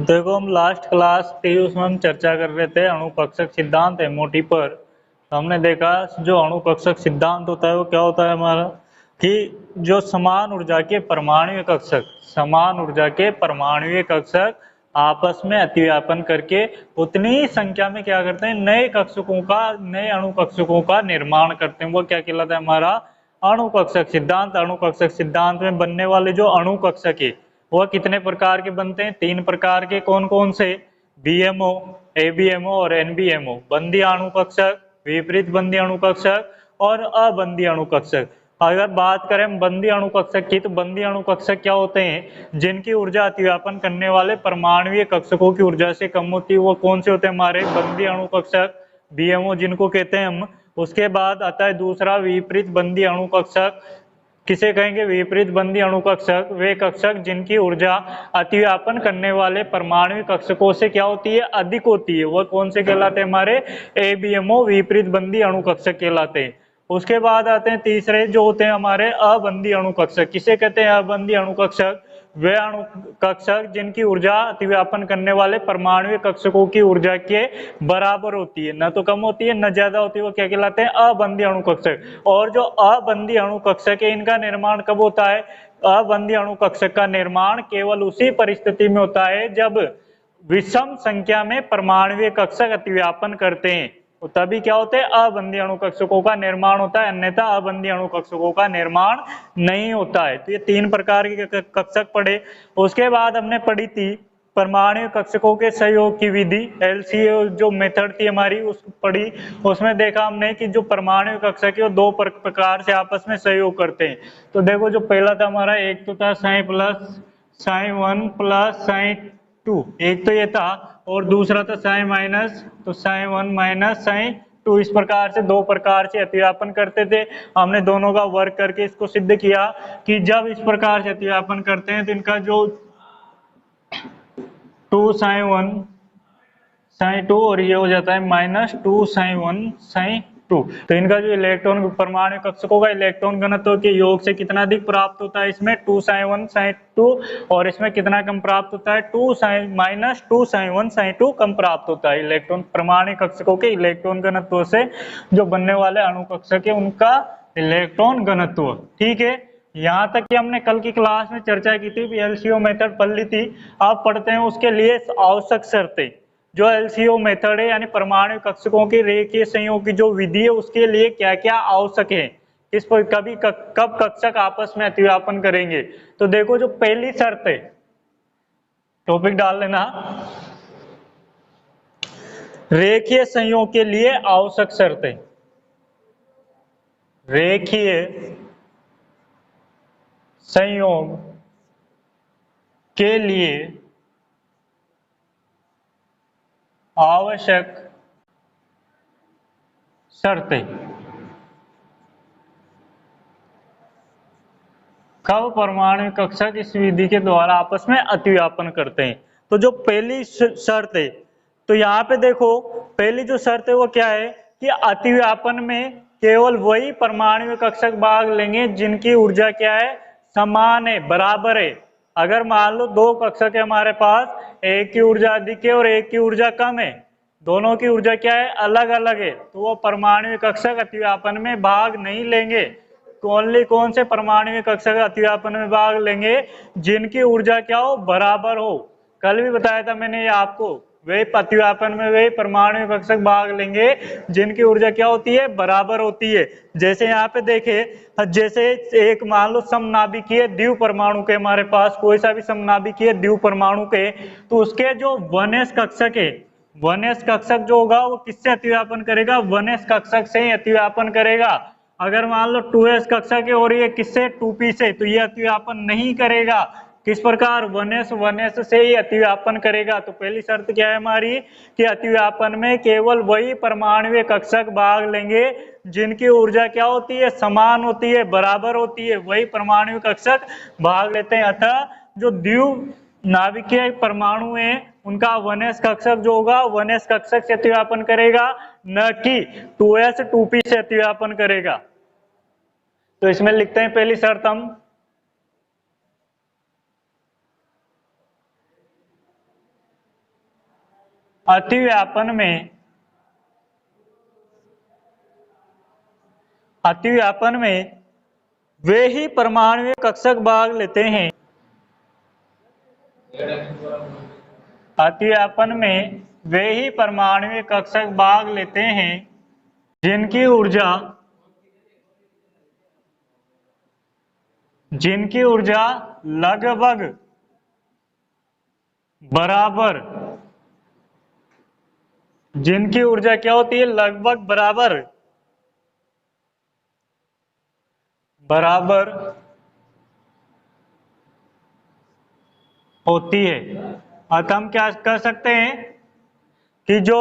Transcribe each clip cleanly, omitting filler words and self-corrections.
देखो हम last class थी उसमें हम चर्चा कर रहे थे अणुकक्षक सिद्धांत एमओटी पर। हमने देखा जो अणुकक्षक सिद्धांत होता है वो क्या होता है हमारा कि जो समान ऊर्जा के परमाणुीय कक्षक आपस में अतिव्यापन करके उतनी ही संख्या में क्या करते हैं नए अणुकक्षकों का निर्माण करते हैं। वो क्या कहलाता है हमारा अणुकक्षक सिद्धांत। अणुकक्षक सिद्धांत में बनने वाले जो अणुकक्षक है वह कितने प्रकार के बनते हैं? 3 प्रकार के। कौन कौन से? बीएमओ, एबीएमओ और एनबीएमओ। बंदी अणुकक्षक, विपरीत बंदी अणुकक्षक और अबंदी अणुकक्षक। अगर बात करें हम बंदी अणुकक्षक की, तो बंदी अणुकक्षक क्या होते हैं? जिनकी ऊर्जा अतिव्यापन करने वाले परमाणुीय कक्षकों की ऊर्जा से कम होती है, वो कौन से होते हैं? हमारे बंदी अणुकक्षक, बीएमओ जिनको कहते हैं हम। उसके बाद आता है दूसरा विपरीत बंदी अणुकक्षक। किसे कहेंगे? विपरीत बंदी अणुकक्षक वे कक्षक जिनकी ऊर्जा अतिव्यापन करने वाले परमाणु कक्षकों से क्या होती है? अधिक होती है। वह कौन से कहलाते हैं? हमारे एबीएमओ विपरीत बंदी अणुकक्षक कहलाते हैं। उसके बाद आते हैं तीसरे जो होते हैं हमारे अबंदी अणुकक्षक। किसे कहते हैं अबंदी अणुकक्षक? वे अणुकक्षक जिनकी ऊर्जा अतिव्यापन करने वाले परमाणु कक्षकों की ऊर्जा के बराबर होती है, न तो कम होती है न ज्यादा होती है। वो क्या कहलाते हैं? अबंदी अणुकक्षक। और जो अबंदी अणुकक्षक है इनका निर्माण कब होता है? अबंदी अणुकक्षक का निर्माण केवल उसी परिस्थिति में होता है जब विषम संख्या में परमाणुीय कक्षक अतिव्यापन करते हैं, तो तभी क्या होते हैं? अबंदी अणुकक्षकों का निर्माण होता है, अन्यथा अबंदी अणुकक्षकों का निर्माण नहीं होता है। तो ये 3 प्रकार के कक्षक पढ़े। उसके बाद हमने पढ़ी थी परमाणु कक्षकों के सहयोग की विधि, एलसीओ जो मेथड थी हमारी उस पढ़ी। उसमें देखा हमने कि जो परमाणु कक्षक है वो 2 प्रकार से आपस में सहयोग करते हैं। तो देखो जो पहला था हमारा, एक तो था साई 1 प्लस साई 2, एक तो ये था, और दूसरा था साई-, तो साई 1 माइनस साई 2। इस प्रकार से 2 प्रकार से अतिव्यापन करते थे। हमने दोनों का वर्क करके इसको सिद्ध किया कि जब इस प्रकार से अतिव्यापन करते हैं तो इनका जो 2 साई 1 साई 2 और ये हो जाता है -2 साई 1 साई 2। तो इनका जो इलेक्ट्रॉन परमाणु कक्षकों का इलेक्ट्रॉन घनत्व के योग से कितना अधिक प्राप्त होता है? इसमें 2 साई 1 साई 2, और इसमें कितना कम प्राप्त होता है? -2 साई 1 साई 2 कम प्राप्त होता है इलेक्ट्रॉन। परमाणु कक्षकों के इलेक्ट्रॉन घनत्व से जो बनने वाले अणु कक्षक है उनका इलेक्ट्रॉन घनत्व। ठीक है, यहाँ तक कि हमने कल की क्लास में चर्चा की थी, एलसीओ मेथड पढ़ ली थी। आप पढ़ते हैं उसके लिए आवश्यक शर्तें। जो एलसीओ मेथड है यानी परमाणु कक्षकों के रेखीय संयोग की जो विधि है उसके लिए क्या क्या आवश्यक है, किस पर कब कक्षक आपस में अतिव्यापन करेंगे। तो देखो जो पहली शर्त है, टॉपिक डाल लेना, रेखीय संयोग के लिए आवश्यक शर्तें। रेखीय संयोग के लिए आवश्यक शर्तें। कब परमाणु कक्षक इस विधि के द्वारा आपस में अतिव्यापन करते हैं? तो जो पहली शर्त है, तो यहाँ पे देखो पहली जो शर्त है वो क्या है कि अतिव्यापन में केवल वही परमाणु कक्षक भाग लेंगे जिनकी ऊर्जा क्या है? समान है, बराबर है। अगर मान लो 2 कक्षक है हमारे पास, एक की ऊर्जा अधिक है और एक की ऊर्जा कम है, दोनों की ऊर्जा क्या है? अलग अलग है, तो वो परमाणु कक्षक अतिव्यापन में भाग नहीं लेंगे। ओनली कौन से परमाणु कक्षक अतिव्यापन में भाग लेंगे? जिनकी ऊर्जा क्या हो? बराबर हो। कल भी बताया था मैंने ये आपको, वे अतिव्यापन में वे परमाणु कक्षक भाग लेंगे जिनकी ऊर्जा क्या होती है? बराबर होती है। जैसे यहाँ पे देखे, जैसे एक मान लो समनाभिकीय द्विव परमाणु के, हमारे पास कोई सा भी समनाभिकीय द्विव परमाणु के, तो उसके जो 1s कक्षक है, 1s कक्षक जो होगा वो किससे अतिव्यापन करेगा? 1s कक्षक से ही अतिव्यापन करेगा। अगर मान लो 2s कक्षक है और ये किससे? 2p से, तो ये अतिव्यापन नहीं करेगा। किस प्रकार? 1s से ही अतिव्यापन करेगा। तो पहली शर्त क्या है हमारी कि अतिव्यापन में केवल वही परमाणु कक्षक भाग लेंगे जिनकी ऊर्जा क्या होती है? समान होती है, बराबर होती है, वही परमाणु कक्षक भाग लेते हैं। अतः जो द्विव नाभिकीय परमाणु है उनका 1s कक्षक जो होगा 1s कक्षक से अतिव्यापन करेगा, न कि 2s 2p से अतिव्यापन करेगा। तो इसमें लिखते हैं पहली शर्त हम, अतिव्यापन में वे ही परमाणु कक्षक भाग लेते हैं। अतिव्यापन में वे ही परमाणु कक्षक भाग लेते हैं जिनकी ऊर्जा लगभग बराबर, जिनकी ऊर्जा क्या होती है, लगभग बराबर होती है। अतः हम क्या कर सकते हैं कि जो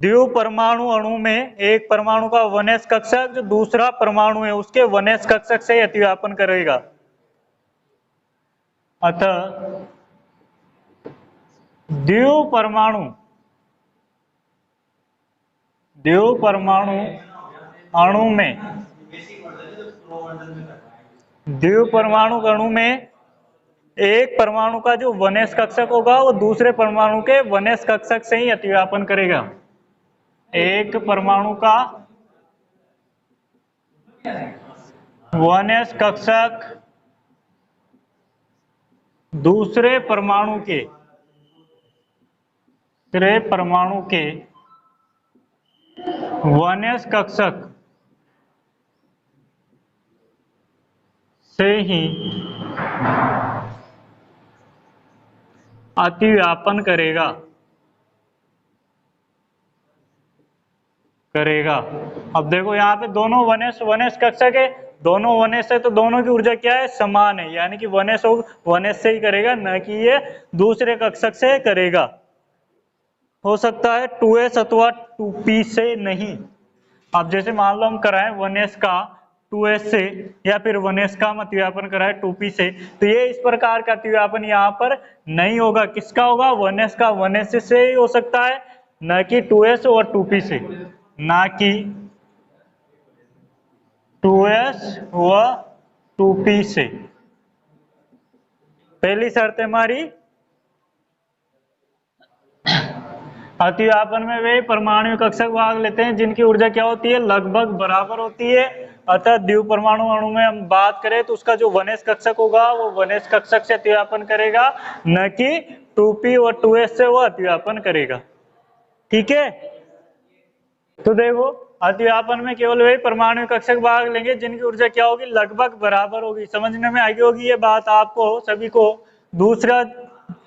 द्वितीय परमाणु अणु में एक परमाणु का 1s कक्षक जो दूसरा परमाणु है उसके 1s कक्षक से अतिव्यापन करेगा। अतः द्वितीय परमाणु अणु में एक परमाणु का जो 1s कक्षक होगा वो दूसरे परमाणु के 1s कक्षक से ही अतिव्यापन करेगा। एक परमाणु का 1s कक्षक दूसरे परमाणु के 1s कक्षक से ही अतिव्यापन करेगा। अब देखो यहाँ पे दोनों 1s कक्षक है, दोनों 1s है तो दोनों की ऊर्जा क्या है, समान है, यानी कि 1s से ही करेगा, न कि ये दूसरे कक्षक से करेगा। हो सकता है 2s अथवा 2p से नहीं। अब जैसे मान लो हम कराएं 1s का 2s से या फिर 1s का हम अतिव्यापन कराएं 2p से, तो ये इस प्रकार का अतिव्यापन यहाँ पर नहीं होगा। किसका होगा, 1s का 1s से ही हो सकता है, न कि 2s और 2p से, ना कि 2s व 2p से। पहली शर्त है हमारी, अतिव्यापन में वे परमाणु कक्षक भाग लेते हैं जिनकी ऊर्जा क्या होती है, लगभग बराबर होती है। अतः द्वितीय परमाणु अणु में हम बात करें तो उसका जो 1s कक्षक होगा वो 1s कक्षक से अतिव्यापन करेगा, न कि 2p और 2s से वो अतिव्यापन करेगा। ठीक है, तो देखो अतिव्यापन में केवल वही परमाणु कक्षक भाग लेंगे जिनकी ऊर्जा क्या होगी, लगभग बराबर होगी। समझने में आगे होगी ये बात आपको सभी को।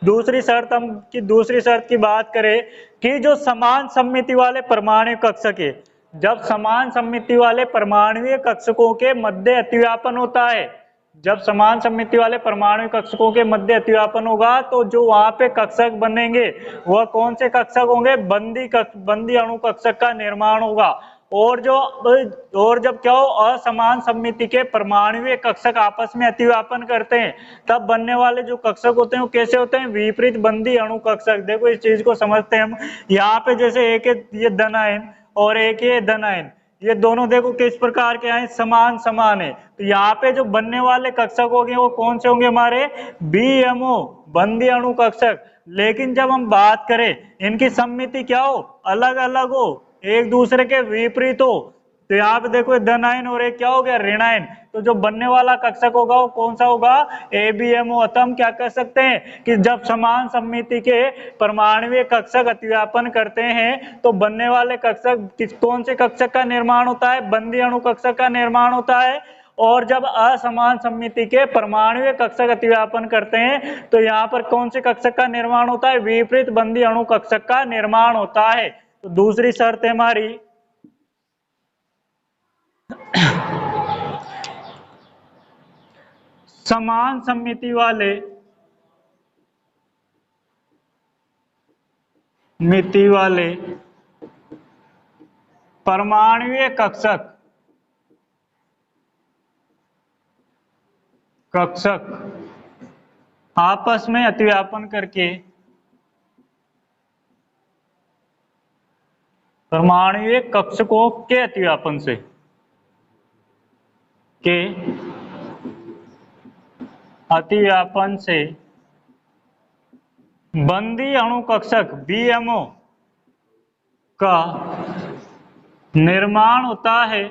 दूसरी शर्त की बात करें कि जो समान सममिति वाले परमाणु कक्षक है, जब समान सममिति वाले परमाणुीय कक्षकों के मध्य अतिव्यापन होता है, जब समान सममिति वाले परमाणु कक्षकों के मध्य अतिव्यापन होगा तो जो वहां पे कक्षक बनेंगे वह कौन से कक्षक होंगे, बंदी अणु कक्षक का निर्माण होगा। और जब क्या हो, असमान सममिति के परमाणुीय कक्षक आपस में अतिव्यापन करते हैं तब बनने वाले जो कक्षक होते हैं वो कैसे होते हैं, विपरीत बंदी अणु कक्षक। देखो इस चीज को समझते हैं हम। यहाँ पे जैसे एक है ये धन आयन और एक है धन आयन, ये दोनों देखो किस प्रकार के हैं, समान है। तो यहाँ पे जो बनने वाले कक्षक होंगे वो कौन से होंगे, हमारे BMO बंदी अणु कक्षक। लेकिन जब हम बात करें इनकी सममिति क्या हो, अलग अलग हो, एक दूसरे के विपरीत हो, तो यहाँ पे देखो धन आयन और एक क्या हो गया, ऋण आयन। तो जो बनने वाला कक्षक होगा वो कौन सा होगा, ABMO। अतः हम क्या कर सकते हैं कि जब समान सममिति के परमाणुीय कक्षक अतिव्यापन करते हैं तो बनने वाले कक्षक कौन से कक्षक का निर्माण होता है, बंदी अणु कक्षक का निर्माण होता है। और जब असमान सममिति के परमाणुीय कक्षक अतिव्यापन करते हैं तो यहाँ पर कौन से कक्षक का निर्माण होता है, विपरीत बंदी अणु कक्षक का निर्माण होता है। तो दूसरी शर्त है हमारी समान सममिति वाले परमाणुीय कक्षक आपस में अतिव्यापन करके परमाणुीय कक्षकों के अतिव्यापन से बंदी अणु कक्षक BMO का निर्माण होता है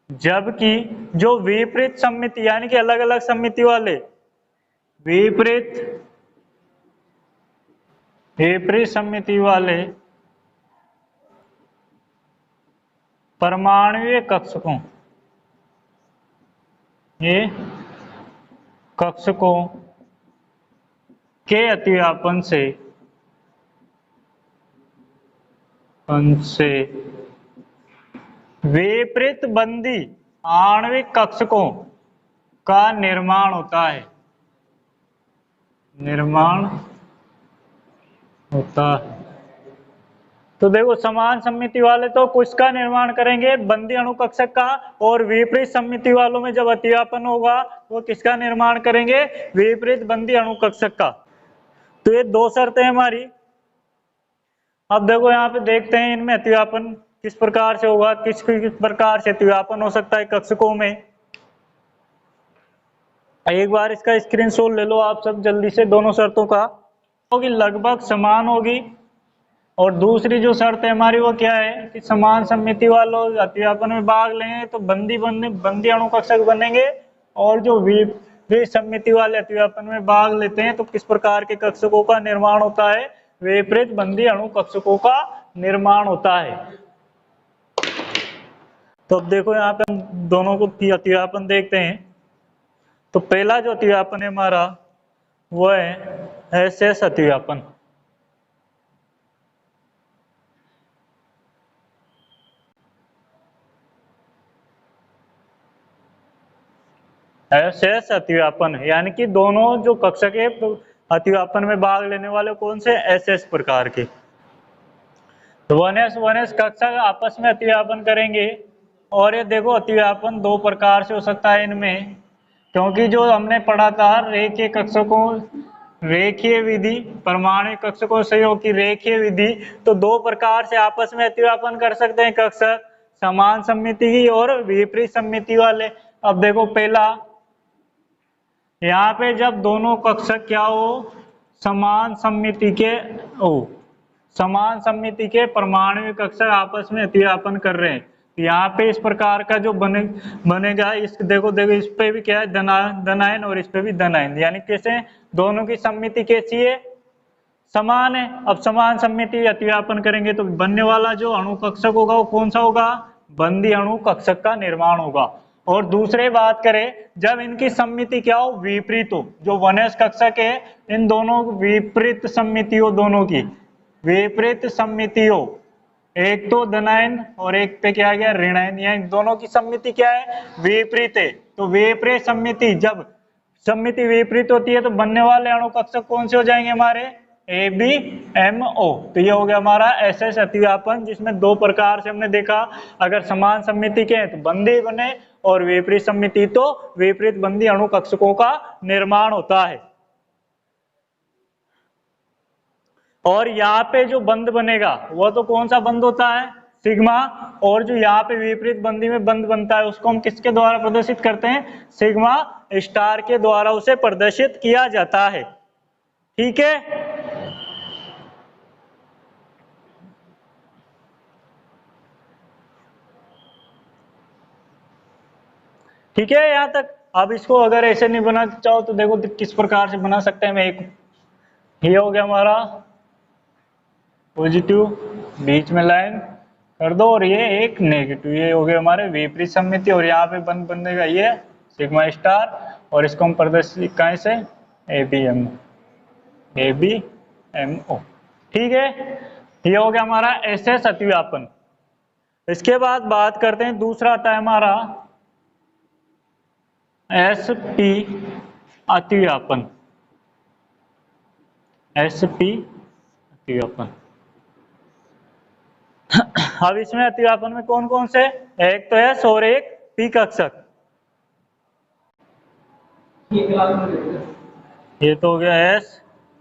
जबकि जो विपरीत सममिति यानी कि अलग अलग सममिति वाले विपरीत सममिति वाले परमाणुीय कक्षकों के अतिव्यापन से विपरीत बंदी आणविक कक्षकों का निर्माण होता है। तो देखो समान सममिति वाले तो किसका निर्माण करेंगे, बंदी अणु कक्षक का, और विपरीत सममिति वालों में जब अतिव्यापन होगा वो किसका निर्माण करेंगे, विपरीत बंदी अणु कक्षक का। तो ये दो शर्तें हमारी। अब देखो यहाँ पे देखते हैं इनमें अतिव्यापन किस प्रकार से होगा, किस प्रकार से अतिव्यापन हो सकता है कक्षकों में। एक बार इसका स्क्रीनशॉट ले लो आप सब जल्दी से, दोनों शर्तों का होगी लगभग समान होगी। और दूसरी जो शर्त है हमारी वो क्या है कि समान सममिति वालों अतिव्यापन में भाग लेंगे तो बंदी अणु कक्षक बनेंगे, और जो विपरीत सममिति वाले अतिव्यापन में भाग लेते हैं तो किस प्रकार के कक्षकों का निर्माण होता है, विपरीत बंदी अणु कक्षकों का निर्माण होता है। तो अब देखो यहाँ पे हम दोनों को अतिव्यापन देखते हैं। तो पहला जो अतिव्यापन है हमारा वो है SS अतिव्यापन। SS अतिव्यापन यानी कि दोनों जो कक्षक है अतिव्यापन में भाग लेने वाले कौन से, SS प्रकार के। तो 1s कक्षक आपस में अतिव्यापन करेंगे। और ये देखो अतिव्यापन दो प्रकार से हो सकता है इनमें, क्योंकि जो हमने पढ़ा था रेखीय कक्षकों रेखीय विधि परमाणु कक्षकों संयोग की रेखीय विधि, तो दो प्रकार से आपस में अतिव्यापन कर सकते हैं कक्षक, समान सममिति की और विपरीत सममिति वाले। अब देखो पहला यहाँ पे जब दोनों कक्षक क्या हो, समान सममिति के परमाणु कक्षक आपस में अतिव्यापन कर रहे हैं, यहाँ पे इस प्रकार का जो बनेगा इस देखो इस पे भी क्या है धन आयन और इस पे भी धन आयन, यानी कैसे दोनों की सममिति कैसी है, समान है। अब समान सममिति अतिव्यापन करेंगे तो बनने वाला जो अणु कक्षक होगा वो कौन सा होगा, बंदी अणु कक्षक का निर्माण होगा। और दूसरे बात करें जब इनकी सममिति क्या हो, विपरीत हो, जो 1s कक्षक है इन दोनों विपरीत सममिति हो, दोनों की विपरीत सममिति हो, एक तो धनायन और एक पे क्या गया ऋणायन, यानी दोनों की सममिति क्या है, विपरीत है। तो विपरीत सममिति जब सममिति विपरीत होती है तो बनने वाले अणु कक्षक कौन से हो जाएंगे हमारे, ABMO। तो ये हो गया हमारा SS अतिव्यापन, जिसमें दो प्रकार से हमने देखा, अगर समान सममिति के हैं तो बंदी बने और विपरीत सममिति तो विपरीत बंदी अणु कक्षकों का निर्माण होता है। और यहाँ पे जो बंद बनेगा वो तो कौन सा बंद होता है, सिग्मा, और जो यहाँ पे विपरीत बंदी में बंद बनता है उसको हम किसके द्वारा प्रदर्शित करते हैं, सिग्मा स्टार के द्वारा उसे प्रदर्शित किया जाता है। ठीक है, ठीक है यहाँ तक। अब इसको अगर ऐसे नहीं बनाना चाहो तो देखो किस प्रकार से बना सकते हैं। मैं एक ये हो गया हमारा पॉजिटिव, बीच में लाइन कर दो, और ये एक नेगेटिव, ये हो गया हमारे विपरीत सममिति, और यहाँ पे बंद बनेगा ये सिग्मा स्टार, और इसको हम प्रदर्शित कहें से ABMO। ठीक है, ये हो गया हमारा SS अतिव्यापन। इसके बाद बात करते हैं, दूसरा आता है हमारा SP अतिव्यापन। SP अतिव्यापन अब इसमें अतिव्यापन में कौन कौन से, एक तो S और एक P कक्षक। ये तो हो गया S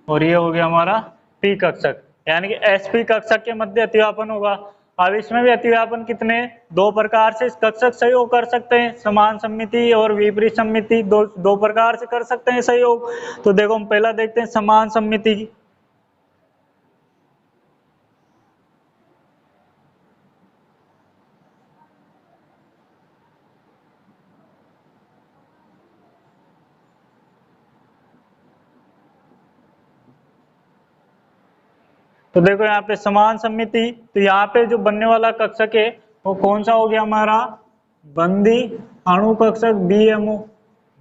और ये हो गया हमारा P कक्षक, यानी कि SP कक्षक के मध्य अतिव्यापन होगा। अब इसमें भी अतिव्यापन कितने, दो प्रकार से कक्षक सहयोग कर सकते हैं, समान सममिति और विपरीत सममिति, दो प्रकार से कर सकते हैं सहयोग। तो देखो हम पहला देखते हैं समान सममिति की। तो देखो यहाँ पे समान सममिति, तो यहाँ पे जो बनने वाला कक्षक है वो कौन सा हो गया हमारा, बंदी अणु कक्षक BMO।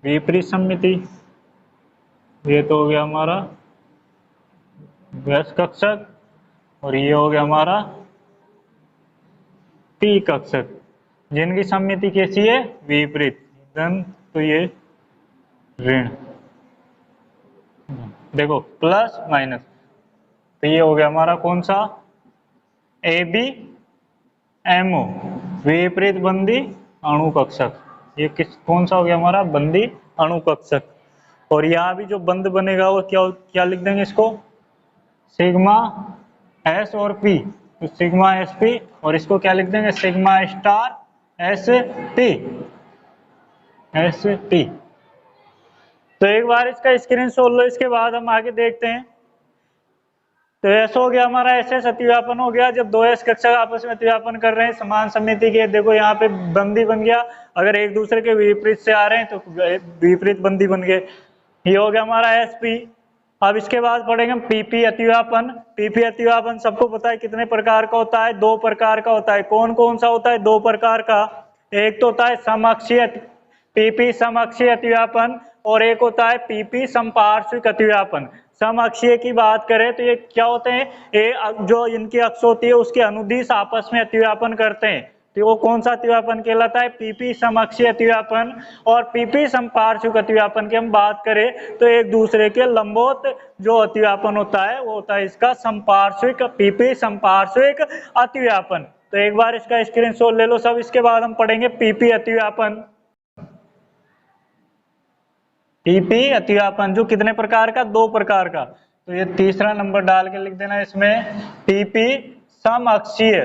विपरीत सममिति, ये तो हो गया हमारा व्यस्त कक्षक, और ये हो गया हमारा P कक्षक, जिनकी सममिति कैसी है, विपरीत, धन तो ये ऋण। देखो प्लस माइनस, तो ये हो गया हमारा कौन सा, ABMO, विपरीत बंदी अणु कक्षक। ये कौन सा हो गया हमारा, बंदी अणु कक्षक। और यहाँ भी जो बंद बनेगा वो क्या क्या लिख देंगे इसको, सिग्मा S और P, तो सिग्मा SP, और इसको क्या लिख देंगे, सिग्मा स्टार SP। तो एक बार इसका स्क्रीनशॉट लो, इसके बाद हम आगे देखते हैं। तो ऐसा हो गया हमारा SS अतिव्यापन हो गया, जब दो S कक्षक आपस में अतिव्यापन कर रहे हैं समान सममिति के। देखो यहाँ पे बंदी बन गया, अगर एक दूसरे के विपरीत से आ रहे हैं तो विपरीत बंदी बन गए। ये हो गया हमारा SP। अब इसके बाद पढ़ेंगे हम PP अतिव्यापन। PP अतिव्यापन सबको पता है कितने प्रकार का होता है, दो प्रकार का होता है। कौन कौन सा होता है, दो प्रकार का। एक तो होता है समअक्षीय PP समअक्षीय अतिव्यापन, और एक होता है PP समपार्श्विक अतिव्यापन। समअक्षीय की बात करें तो ये क्या होते हैं, ये जो इनकी अक्ष होती है उसके अनुदिश आपस में अतिव्यापन करते हैं, तो वो कौन सा अतिव्यापन कहलाता है, PP समअक्षीय अतिव्यापन। और PP समपार्श्विक अतिव्यापन की हम बात करें तो एक दूसरे के लंबवत जो अतिव्यापन होता है वो होता है इसका समपार्श्विक, PP समपार्श्विक अतिव्यापन। तो एक बार इसका स्क्रीनशॉट ले लो सब, इसके बाद हम पढ़ेंगे PP अतिव्यापन। PP अतिव्यापन जो कितने प्रकार का, दो प्रकार का। तो ये तीसरा नंबर डाल के लिख देना इसमें, PP समअक्षीय,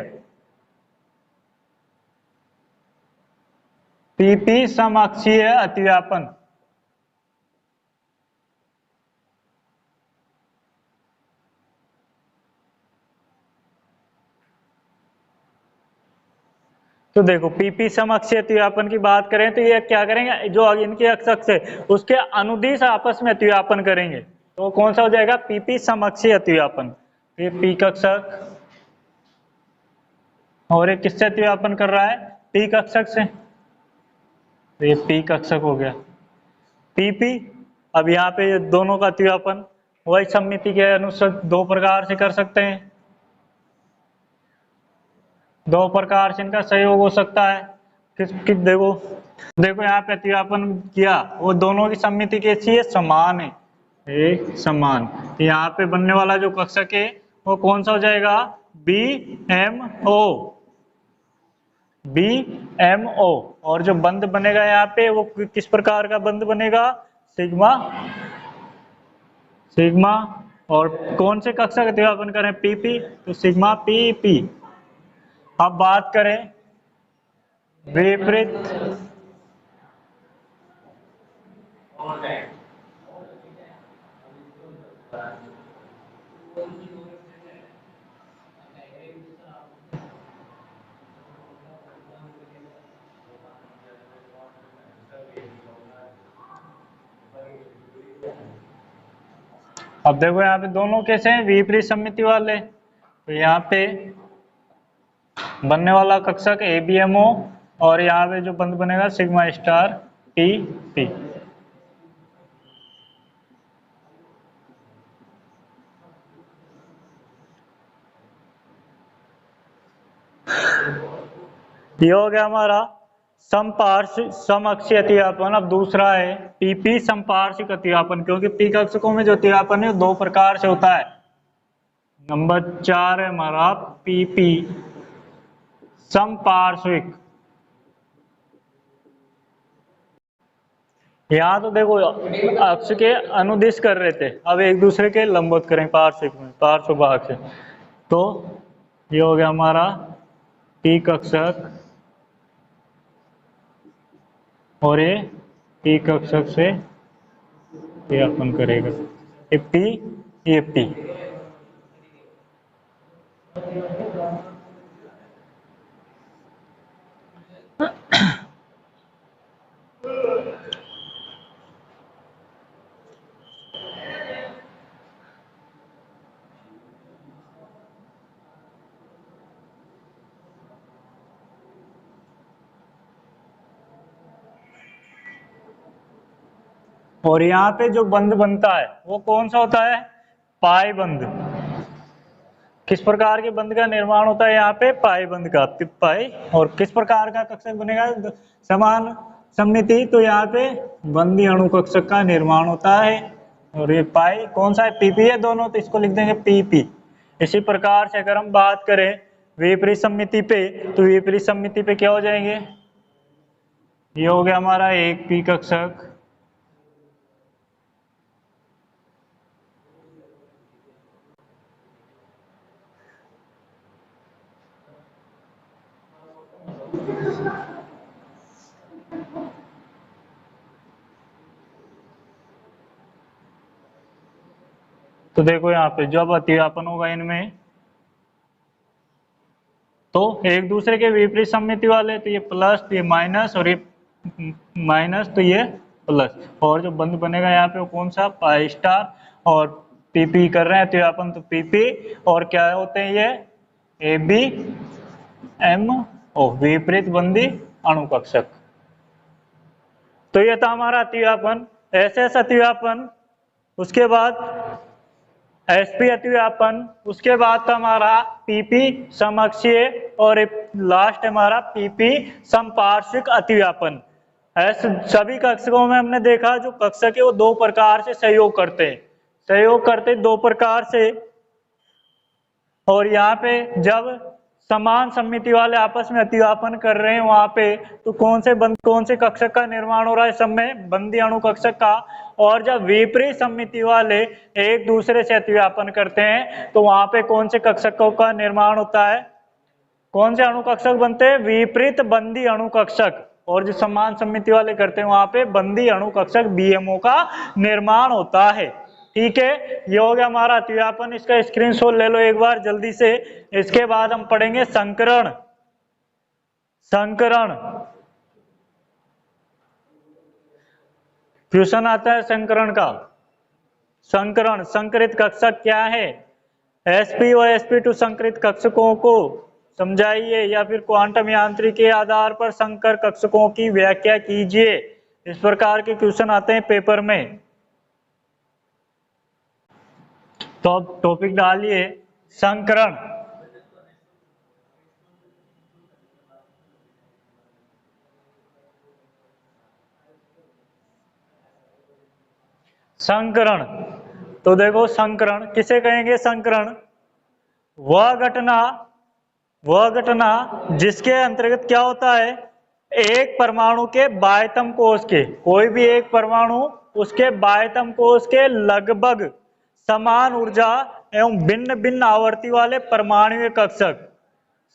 PP समअक्षीय अतिव्यापन। तो देखो PP समअक्षीय अतिव्यापन की बात करें तो ये क्या करेंगे, जो इनके अक्ष है उसके अनुदिश आपस में अतिव्यापन करेंगे, तो कौन सा हो जाएगा, PP समअक्षीय अतिव्यापन। ये P कक्षक, और ये किससे अतिव्यापन कर रहा है, P कक्षक से, तो ये P कक्षक हो गया PP। अब यहाँ पे ये दोनों का अतिव्यापन वही सममिति के अनुसार दो प्रकार से कर सकते हैं, दो प्रकार से इनका सहयोग हो सकता है। किस देखो यहाँ पे अतिव्यापन किया, वो दोनों की सममिति कैसी है, समान है, एक समान। तो यहाँ पे बनने वाला जो कक्षक है वो कौन सा हो जाएगा, BMO। और जो बंद बनेगा यहाँ पे वो किस प्रकार का बंद बनेगा, सिग्मा। और कौन से कक्षक अतिव्यापन करें, PP, तो सिग्मा PP। अब बात करें विपरीत, अब देखो यहाँ पे दोनों कैसे हैं, विपरीत सममिति वाले। तो यहाँ पे बनने वाला कक्षक ABMO, और यहाँ पे जो बंद बनेगा सिग्मा स्टार PP। ये हो गया हमारा समअक्षीय अतिव्यापन। अब दूसरा है PP समपार्श्विक अतिव्यापन, क्योंकि P कक्षकों में जो अतिव्यापन है दो प्रकार से होता है। नंबर 4 है हमारा PP समपार्श्विक। यहाँ तो देखो अक्ष के अनुदिश कर रहे थे, अब एक दूसरे के लंबवत करें पार्श्विक में, पार्श्व भाग से। तो ये हो गया हमारा पी कक्षक और ये पी कक्षक से ये अपन करेगा ये पी ये पी। और यहाँ पे जो बंध बनता है वो कौन सा होता है? पाई बंध। किस प्रकार के बंध का निर्माण होता है यहाँ पे? पाई बंध का, पाई। और किस प्रकार का कक्षक बनेगा? समान सममिति। तो यहाँ पे बंधी अणु कक्षक का निर्माण होता है। और ये पाई कौन सा है? पीपी है दोनों, तो इसको लिख देंगे पीपी। इसी प्रकार से अगर हम बात करें विपरीत सममिति पे, तो विपरीत सममिति पे क्या हो जाएंगे? ये हो गया हमारा एक पी कक्षक तो देखो यहाँ पे जब अतिव्यापन होगा इनमें तो एक दूसरे के विपरीत सममिति वाले, तो ये प्लस, तो ये माइनस, और ये माइनस, तो ये प्लस। और जो बंध बनेगा यहाँ पे वो कौन सा? Pi star. और पीपी कर रहे हैं अतिव्यापन, तो पीपी। और क्या होते हैं ये? ए बी एम ओ, विपरीत बंधी अणुकक्षक। तो ये था हमारा अतिव्यापन, एस अतिव्यापन। उसके बाद एसपी अतिव्यापन। उसके बाद था हमारा पीपी समअक्षीय। और लास्ट हमारा पीपी समपार्श्विक अतिव्यापन। ऐसे सभी कक्षकों में हमने देखा जो कक्षक है वो दो प्रकार से सहयोग करते हैं, दो प्रकार से। और यहाँ पे जब समान सममिति वाले आपस में अतिव्यापन कर रहे हैं वहां पे, तो कौन से कक्षक का निर्माण हो रहा है? सब में बंधी अणु कक्षक का। और जब विपरीत सममिति वाले एक दूसरे से अतिव्यापन करते हैं तो वहां पे कौन से कक्षकों का निर्माण होता है? कौन से अणु कक्षक बनते हैं? विपरीत बंधी अणु कक्षक। और जो समान सममिति वाले करते हैं वहां पे बंधी अणु कक्षक बीएमओ का निर्माण होता है। ठीक है, ये हो गया हमारा अतिव्यापन। इसका स्क्रीनशॉट ले लो एक बार जल्दी से। इसके बाद हम पढ़ेंगे संकरण। क्वेश्चन आता है संकरण का। संकरित कक्षक क्या है? एसपी और sp2 संकरित कक्षकों को समझाइए या फिर क्वांटम यांत्रिकी के आधार पर संकर कक्षकों की व्याख्या कीजिए। इस प्रकार के क्वेश्चन आते हैं पेपर में। तो अब टॉपिक डालिए संकरण। संकरण, तो देखो संकरण किसे कहेंगे? संकरण वह घटना जिसके अंतर्गत क्या होता है? एक परमाणु के बाह्यतम कोश के, कोई भी एक परमाणु उसके बाह्यतम कोश के लगभग समान ऊर्जा एवं भिन्न भिन्न आवर्ती वाले परमाणुीय कक्षक।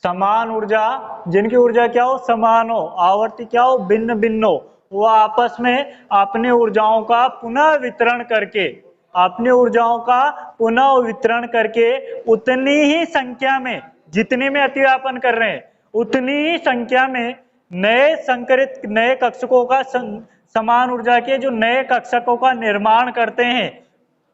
समान ऊर्जा, जिनकी ऊर्जा क्या हो? समान हो, आवर्ती क्या हो? भिन्न भिन्न हो। वो आपस में अपनी ऊर्जाओं का पुनः वितरण करके उतनी ही संख्या में, जितनी में अतिव्यापन कर रहे हैं उतनी ही संख्या में नए कक्षकों का समान ऊर्जा के जो नए कक्षकों का निर्माण करते हैं।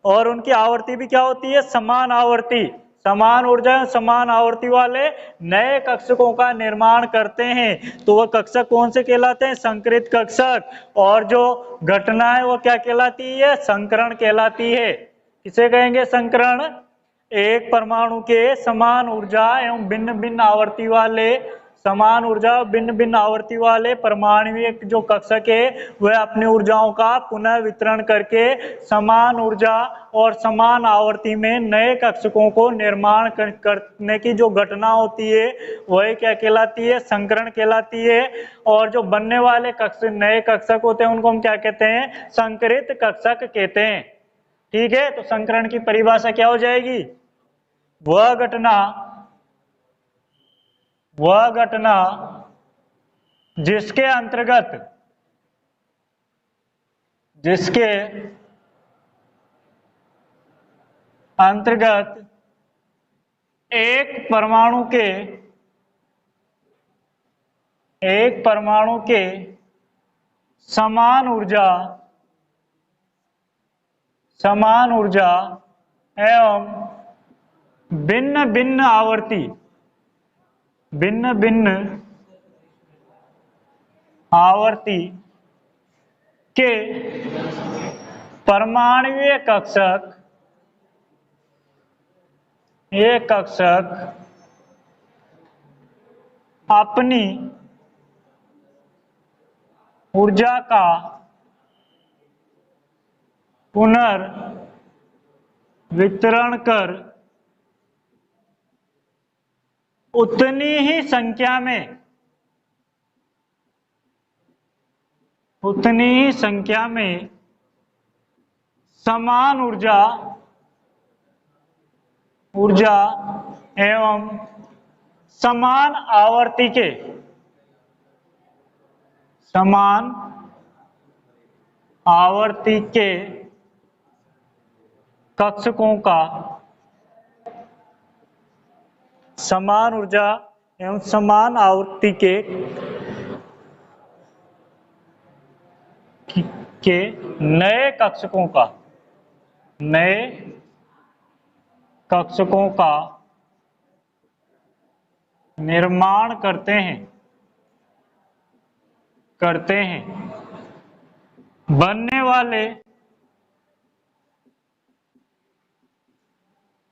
और उनकी आवर्ती भी क्या होती है? समान आवर्ती। समान ऊर्जा समान आवर्ती वाले नए कक्षकों का निर्माण करते हैं। तो वह कक्षक कौन से कहलाते हैं? संकरित कक्षक। और जो घटना है वो क्या कहलाती है? संकरण कहलाती है। किसे कहेंगे? संकरण। एक परमाणु के समान ऊर्जा एवं भिन्न भिन्न आवर्ती वाले परमाणुीय जो कक्षक है वह अपनी ऊर्जाओं का पुनः वितरण करके समान ऊर्जा और समान आवर्ती में नए कक्षकों को निर्माण करने की जो घटना होती है वह क्या कहलाती है? संकरण कहलाती है। और जो बनने वाले नए कक्षक होते हैं उनको हम क्या कहते हैं? संकरित कक्षक कहते हैं। ठीक है, तो संकरण की परिभाषा क्या हो जाएगी? वह घटना वह घटना जिसके अंतर्गत एक परमाणु के समान ऊर्जा एवं भिन्न भिन्न आवर्ती के परमाणुीय कक्षक अपनी ऊर्जा का पुनर्वितरण कर उतनी ही संख्या में समान ऊर्जा एवं समान आवर्ती के कक्षकों का समान ऊर्जा एवं समान आवर्ती के नए कक्षकों का निर्माण करते हैं। बनने वाले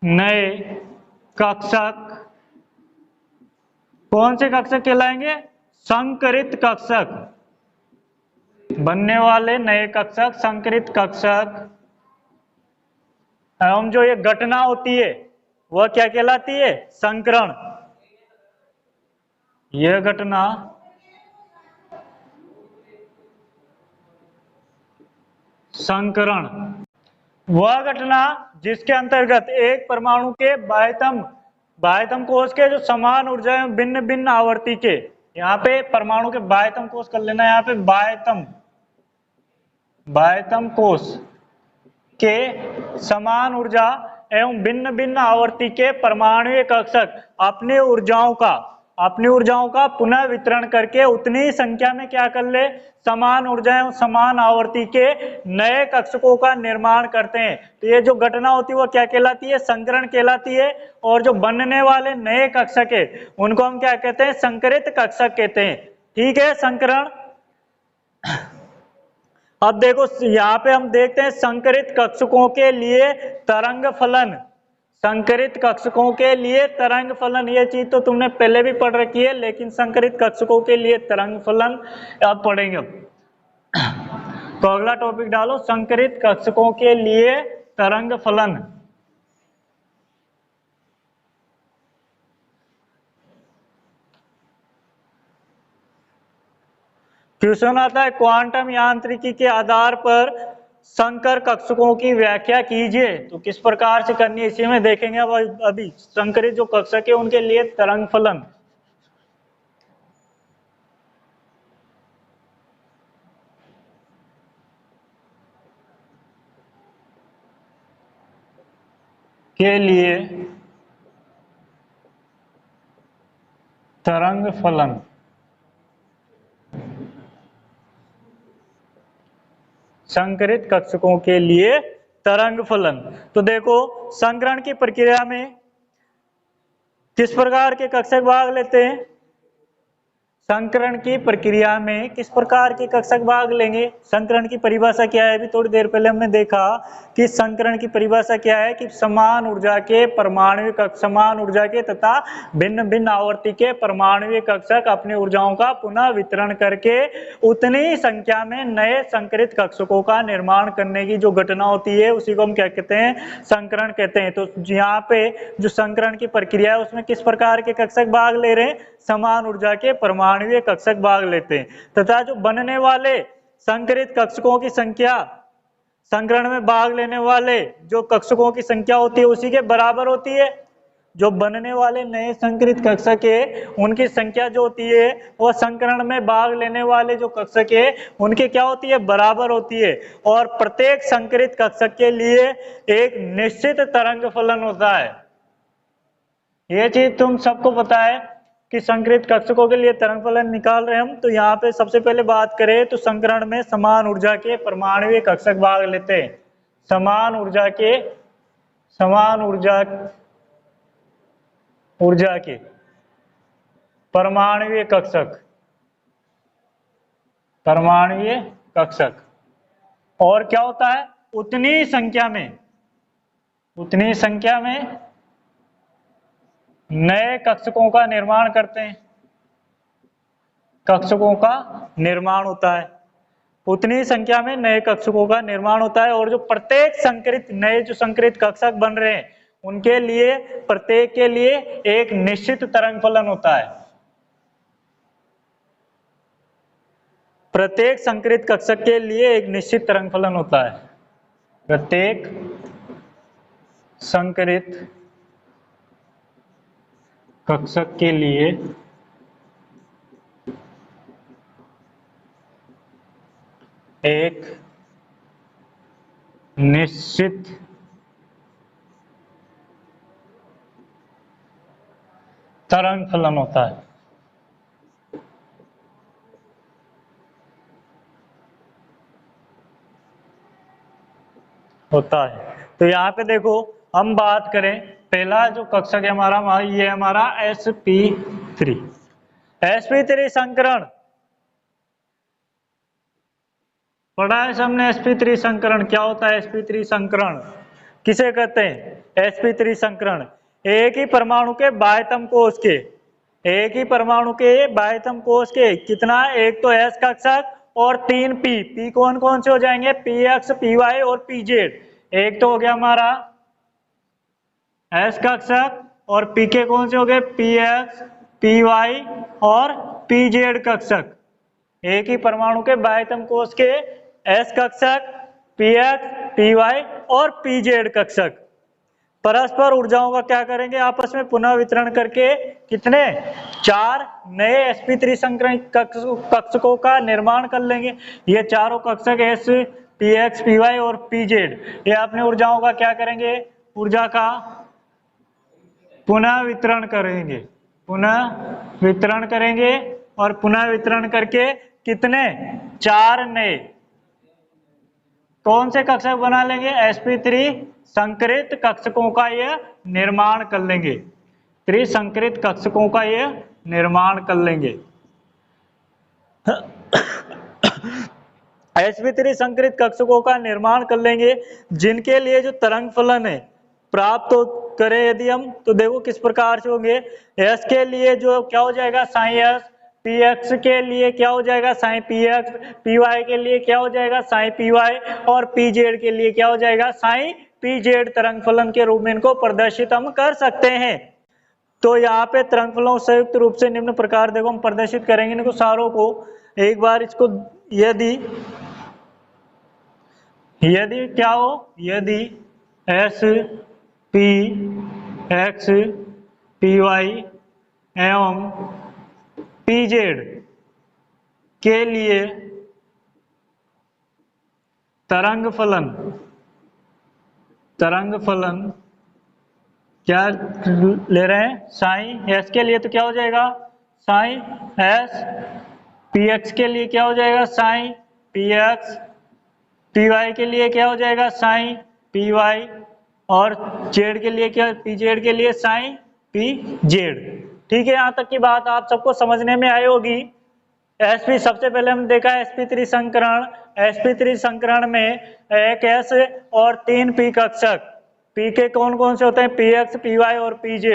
नए कक्षक कौन से कक्षक कहलाएंगे? संकरित कक्षक। बनने वाले नए कक्षक संकरित कक्षक एवं जो ये घटना होती है वह क्या कहलाती है? संकरण। यह घटना संकरण वह घटना जिसके अंतर्गत एक परमाणु के बाह्यतम कोश के जो समान ऊर्जा है भिन्न भिन्न आवर्ती के, यहाँ पे परमाणु के बाह्यतम कोश कर लेना, यहाँ पे बाह्यतम कोश के समान ऊर्जा एवं भिन्न भिन्न आवर्ती के परमाणुीय कक्षक अपनी ऊर्जाओं का पुनः वितरण करके उतनी ही संख्या में क्या कर ले? समान ऊर्जा एवं समान आवर्ती के नए कक्षकों का निर्माण करते हैं। तो ये जो घटना होती है वो क्या कहलाती है? संकरण कहलाती है। और जो बनने वाले नए कक्षक है उनको हम क्या कहते हैं? संकरित कक्षक कहते हैं। ठीक है, संकरण। अब देखो यहाँ पे हम देखते हैं संकरित कक्षकों के लिए तरंग फलन। संकरित कक्षकों के लिए तरंग फलन, ये चीज तो तुमने पहले भी पढ़ रखी है, लेकिन संकरित कक्षकों के लिए तरंग फलन अब पढ़ेंगे। तो अगला टॉपिक डालो, संकरित कक्षकों के लिए तरंग फलन। क्वेश्चन आता है क्वांटम यांत्रिकी के आधार पर संकर कक्षकों की व्याख्या कीजिए। तो किस प्रकार से करनी है इसी में देखेंगे। अब अभी संकरित जो कक्षक है उनके लिए तरंग फलन। के लिए तरंग फलन संकरित कक्षकों के लिए तरंग फलन। तो देखो संकरण की प्रक्रिया में किस प्रकार के कक्षक भाग लेते हैं? संकरण की प्रक्रिया में किस प्रकार के कक्षक भाग लेंगे? संकरण की परिभाषा क्या है? अभी थोड़ी देर पहले हमने देखा कि संकरण की परिभाषा क्या है कि समान ऊर्जा के परमाणु समान ऊर्जा के तथा भिन्न भिन्न आवर्ती के परमाणुीय कक्षक अपनी ऊर्जाओं का पुनः वितरण करके उतनी ही संख्या में नए संकरित कक्षकों का निर्माण करने की जो घटना होती है उसी को हम क्या कहते हैं? संकरण कहते हैं। तो यहाँ पे जो संकरण की प्रक्रिया है उसमें किस प्रकार के कक्षक भाग ले रहे हैं? समान ऊर्जा के परमाणुीय कक्षक भाग लेते हैं। तथा जो बनने वाले संकरित कक्षकों की संख्या संकरण में भाग लेने वाले जो कक्षकों की संख्या होती है उसी के बराबर होती है। जो बनने वाले नए संकरित कक्षक है उनकी संख्या जो होती है वो संकरण में भाग लेने वाले जो कक्षक है उनकी क्या होती है, बराबर होती है। और प्रत्येक संकरित कक्षक के लिए एक निश्चित तरंग फलन होता है। ये चीज तुम सबको पता है कि संकरित कक्षकों के लिए तरंग फलन निकाल रहे हैं हम। तो यहाँ पे सबसे पहले बात करें तो संकरण में समान ऊर्जा के परमाणुीय कक्षक भाग लेते हैं। समान ऊर्जा के परमाणुीय कक्षक। और क्या होता है, उतनी संख्या में नए कक्षकों का निर्माण करते हैं। कक्षकों का निर्माण होता है, उतनी संख्या में नए कक्षकों का निर्माण होता है। और जो प्रत्येक नए जो संकरित कक्षक बन रहे हैं उनके लिए प्रत्येक के लिए एक निश्चित तरंग फलन होता है। प्रत्येक संकरित कक्षक के लिए एक निश्चित तरंग फलन होता है। प्रत्येक संकरित कक्षक के लिए एक निश्चित तरंग फलन होता है। तो यहाँ पे देखो हम बात करें, पहला जो कक्षक है हमारा, ये हमारा sp3 संकरण पढ़ा है हमने। sp3 संकरण क्या होता है? sp3 संकरण किसे कहते हैं? sp3 संकरण एक ही परमाणु के बाह्यतम कोश के कितना, एक तो s कक्षक और 3 p कौन कौन से हो जाएंगे? px, py और pz। एक तो हो गया हमारा s कक्षक और p के कौन से हो गए? px, py और pz कक्षक। एक ही परमाणु के बाह्यतम कोश के s कक्षक, px, py और pz कक्षक परस्पर ऊर्जाओं का क्या करेंगे? आपस में पुनः वितरण करके कितने? 4 नए sp3 संकरित कक्षकों का निर्माण कर लेंगे। ये चारों कक्षक s, px, py और pz ये अपने ऊर्जाओं का क्या करेंगे? ऊर्जा का पुनः वितरण करेंगे और पुनः वितरण करके कितने? 4 नए कौन से कक्षक बना लेंगे? sp3 संकरित कक्षकों का यह निर्माण कर लेंगे। त्रिसंकरित कक्षकों का यह निर्माण कर लेंगे। sp3 संकरित कक्षकों का निर्माण कर लेंगे जिनके लिए जो तरंग फलन है प्राप्त करें यदि हम, तो देखो किस प्रकार से होंगे। s के लिए जो क्या हो जाएगा? साई s, px के लिए क्या हो जाएगा? साई px, py के लिए क्या हो जाएगा? साई py और pz के लिए क्या हो जाएगा? साई pz तरंग फलन के रूप में इनको प्रदर्शित हम कर सकते हैं। तो यहाँ पे तरंग फलन संयुक्त रूप से निम्न प्रकार देखो हम प्रदर्शित करेंगे इनको सारों को एक बार। इसको यदि क्या हो? यदि s, p, x, py एवं pz के लिए तरंग फलन क्या ले रहे हैं? साइन s के लिए तो क्या हो जाएगा? साइन s, px के लिए क्या हो जाएगा? साइन px, py के लिए क्या हो जाएगा? साइन py और z के लिए क्या? pz के लिए साइन pz। ठीक है, यहाँ तक की बात आप सबको समझने में आई होगी। सबसे पहले हम देखा sp3 संकरण। sp3 संकरण में एक s और 3 p कक्षक, p के कौन कौन से होते हैं? px, py और pz।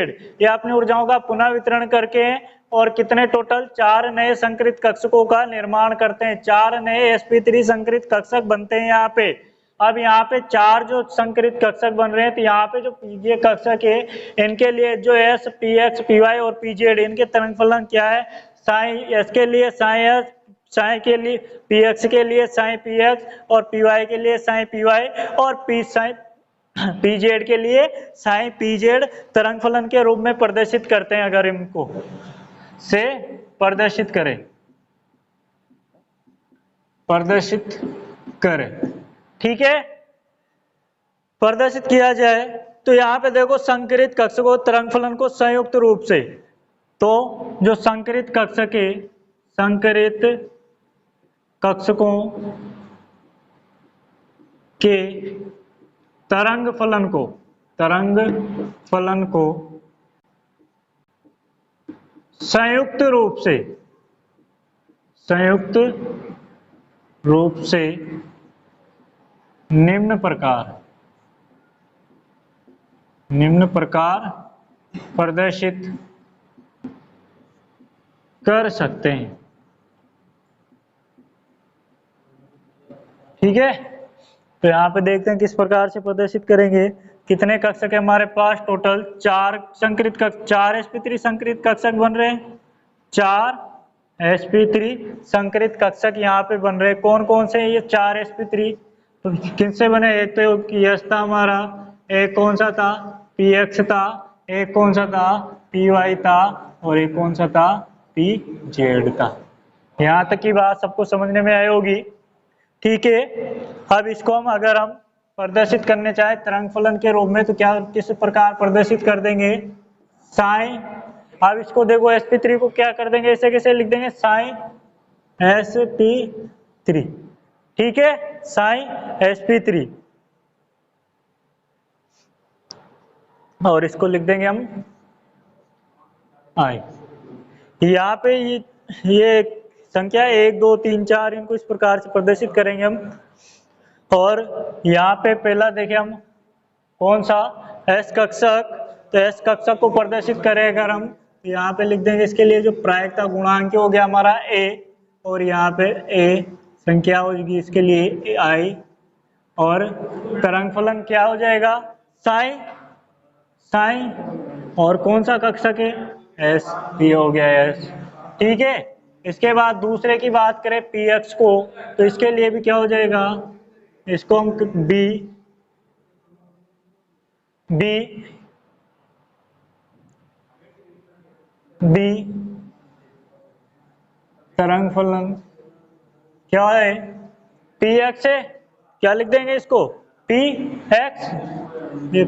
ये अपनी ऊर्जाओं का पुनः वितरण करके और कितने टोटल? 4 नए संकरित कक्षकों का निर्माण करते हैं। 4 नए sp3 संकरित कक्षक बनते हैं यहाँ पे। अब यहाँ पे 4 जो संकरित कक्षक बन रहे हैं, तो यहाँ पे जो ये कक्षक है इनके लिए जो s, px, py और pz इनके तरंग फलन क्या है? साई s के लिए साई s, साई के लिए px के लिए साई px और py के लिए साई py और p साई pz के लिए साइन pz तरंग फलन के रूप में प्रदर्शित करते हैं। अगर इनको से प्रदर्शित करें ठीक है, प्रदर्शित किया जाए तो यहाँ पे देखो संकरित कक्षकों तरंग फलन को संयुक्त रूप से, तो जो संकरित कक्षकों के तरंग फलन को संयुक्त रूप से निम्न प्रकार प्रदर्शित कर सकते हैं। ठीक है, तो यहाँ पे देखते हैं किस प्रकार से प्रदर्शित करेंगे। कितने कक्षक है हमारे पास? टोटल 4 संकरित कक्षक, 4 sp3 संकरित कक्षक बन रहे हैं। 4 sp3 संकरित कक्षक यहाँ पे बन रहे हैं। कौन कौन से हैं ये 4 sp3? तो किनसे बने? एक तो यश था हमारा, एक कौन सा था? px था, एक कौन सा था? py था, और एक कौन सा था? pz था। यहाँ तक की बात सबको समझने में आई होगी। ठीक है, अब इसको अगर हम प्रदर्शित करने चाहे तरंग फलन के रूप में तो किस प्रकार प्रदर्शित कर देंगे? साइन, अब इसको देखो sp3 को क्या कर देंगे, ऐसे कैसे लिख देंगे? Sign sp3। ठीक है, साइन sp3, और इसको लिख देंगे हम आई। यहाँ पे ये संख्या 1 2 3 4 इनको इस प्रकार से प्रदर्शित करेंगे हम। और यहाँ पे पहला देखें हम कौन सा? एस कक्षक। तो एस कक्षक को प्रदर्शित करें अगर हम, तो यहाँ पे लिख देंगे इसके लिए जो प्रायिकता गुणांक हो गया हमारा a, और यहाँ पे a संख्या होगी इसके लिए i, और तरंग फलन क्या हो जाएगा? साइन, और कौन सा कक्षक है? एस, ये हो गया एस। ठीक है, इसके बाद दूसरे की बात करें px को, तो इसके लिए भी क्या हो जाएगा? इसको हम b तरंग फलन क्या है? px है, क्या लिख देंगे इसको? px, ये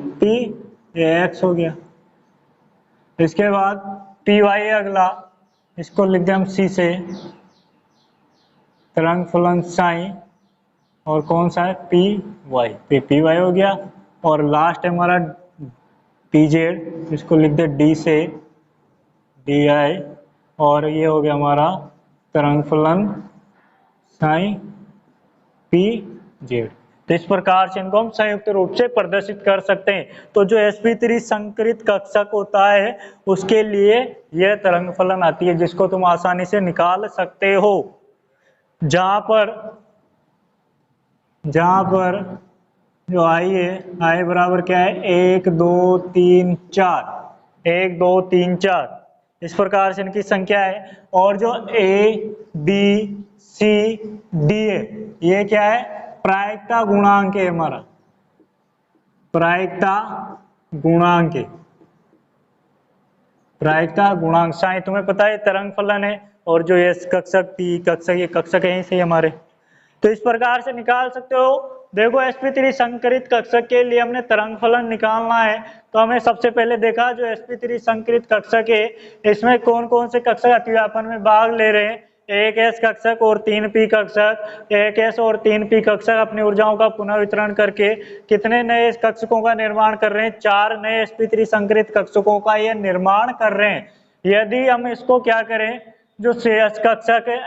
x हो गया। इसके बाद py है अगला, इसको लिख दें हम c से, तरंग फलन साइन, और कौन सा है? py हो गया। और लास्ट है हमारा pz, इसको लिख दे d से, di, और ये हो गया हमारा तरंग फलन साइन pz। तो इस प्रकार से इनको हम संयुक्त रूप से प्रदर्शित कर सकते हैं। तो जो sp3 संकरित कक्षक होता है उसके लिए यह तरंग फलन आती है, जिसको तुम आसानी से निकाल सकते हो। जहां पर जो i है, i बराबर क्या है? 1 2 3 4, 1 2 3 4, इस प्रकार से इनकी संख्या है। और जो a b c d है, ये क्या है? प्रायिकता गुणांक है हमारा, प्रायिकता गुणांक साइन तुम्हें पता है तरंग फलन है, और जो ये कक्षक p कक्षक, ये कक्षक है सही हमारे। तो इस प्रकार से निकाल सकते हो। देखो sp3 संकरित कक्षक के लिए हमने तरंग फलन निकालना है, तो हमें सबसे पहले देखा जो sp3 संकरित कक्षक है इसमें कौन कौन से कक्षक अतिव्यापन में भाग ले रहे हैं? एक s कक्षक और 3 p कक्षक। एक s और 3 p कक्षक अपनी ऊर्जाओं का पुनर्वितरण करके कितने नए कक्षकों का निर्माण कर रहे हैं? 4 नए sp3 संकरित कक्षकों का ये निर्माण कर रहे हैं। यदि हम इसको क्या करें, जो s कक्षक है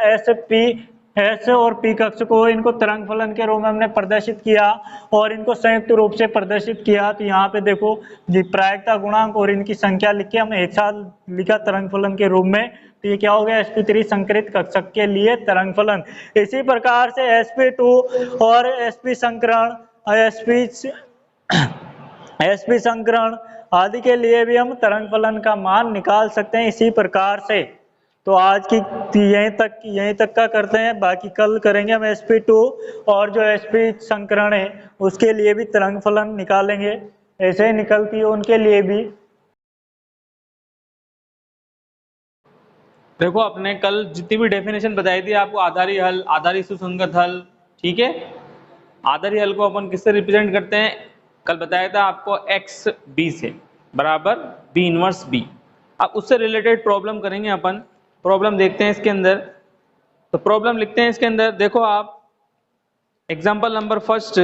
s और p कक्षकों, इनको तरंग फलन के रूप में हमने प्रदर्शित किया और इनको संयुक्त रूप से प्रदर्शित किया। तो यहाँ पे देखो जी प्रायिकता गुणांक और इनकी संख्या लिख के हमने एक साथ लिखा तरंग फलन के रूप में। तो ये क्या हो गया? sp3 संकरित कक्षक के लिए तरंग फलन। इसी प्रकार से sp2 और sp संकरण आदि के लिए भी हम तरंग फलन का मान निकाल सकते हैं इसी प्रकार से। तो आज की यहीं तक का करते हैं, बाकी कल करेंगे हम sp2 और जो sp संकरण है उसके लिए भी तरंग फलन निकालेंगे, ऐसे ही निकलती है उनके लिए भी। देखो अपने कल जितनी भी डेफिनेशन बताई थी आपको, आधारी हल, आधारी सुसंगत हल, ठीक है। आधारी हल को अपन किससे रिप्रेजेंट करते हैं, कल बताया था आपको एक्स बी से बराबर बी इनवर्स बी। अब उससे रिलेटेड प्रॉब्लम करेंगे अपन। प्रॉब्लम देखते हैं इसके अंदर, तो प्रॉब्लम लिखते हैं इसके अंदर। देखो आप एग्जाम्पल नंबर फर्स्ट,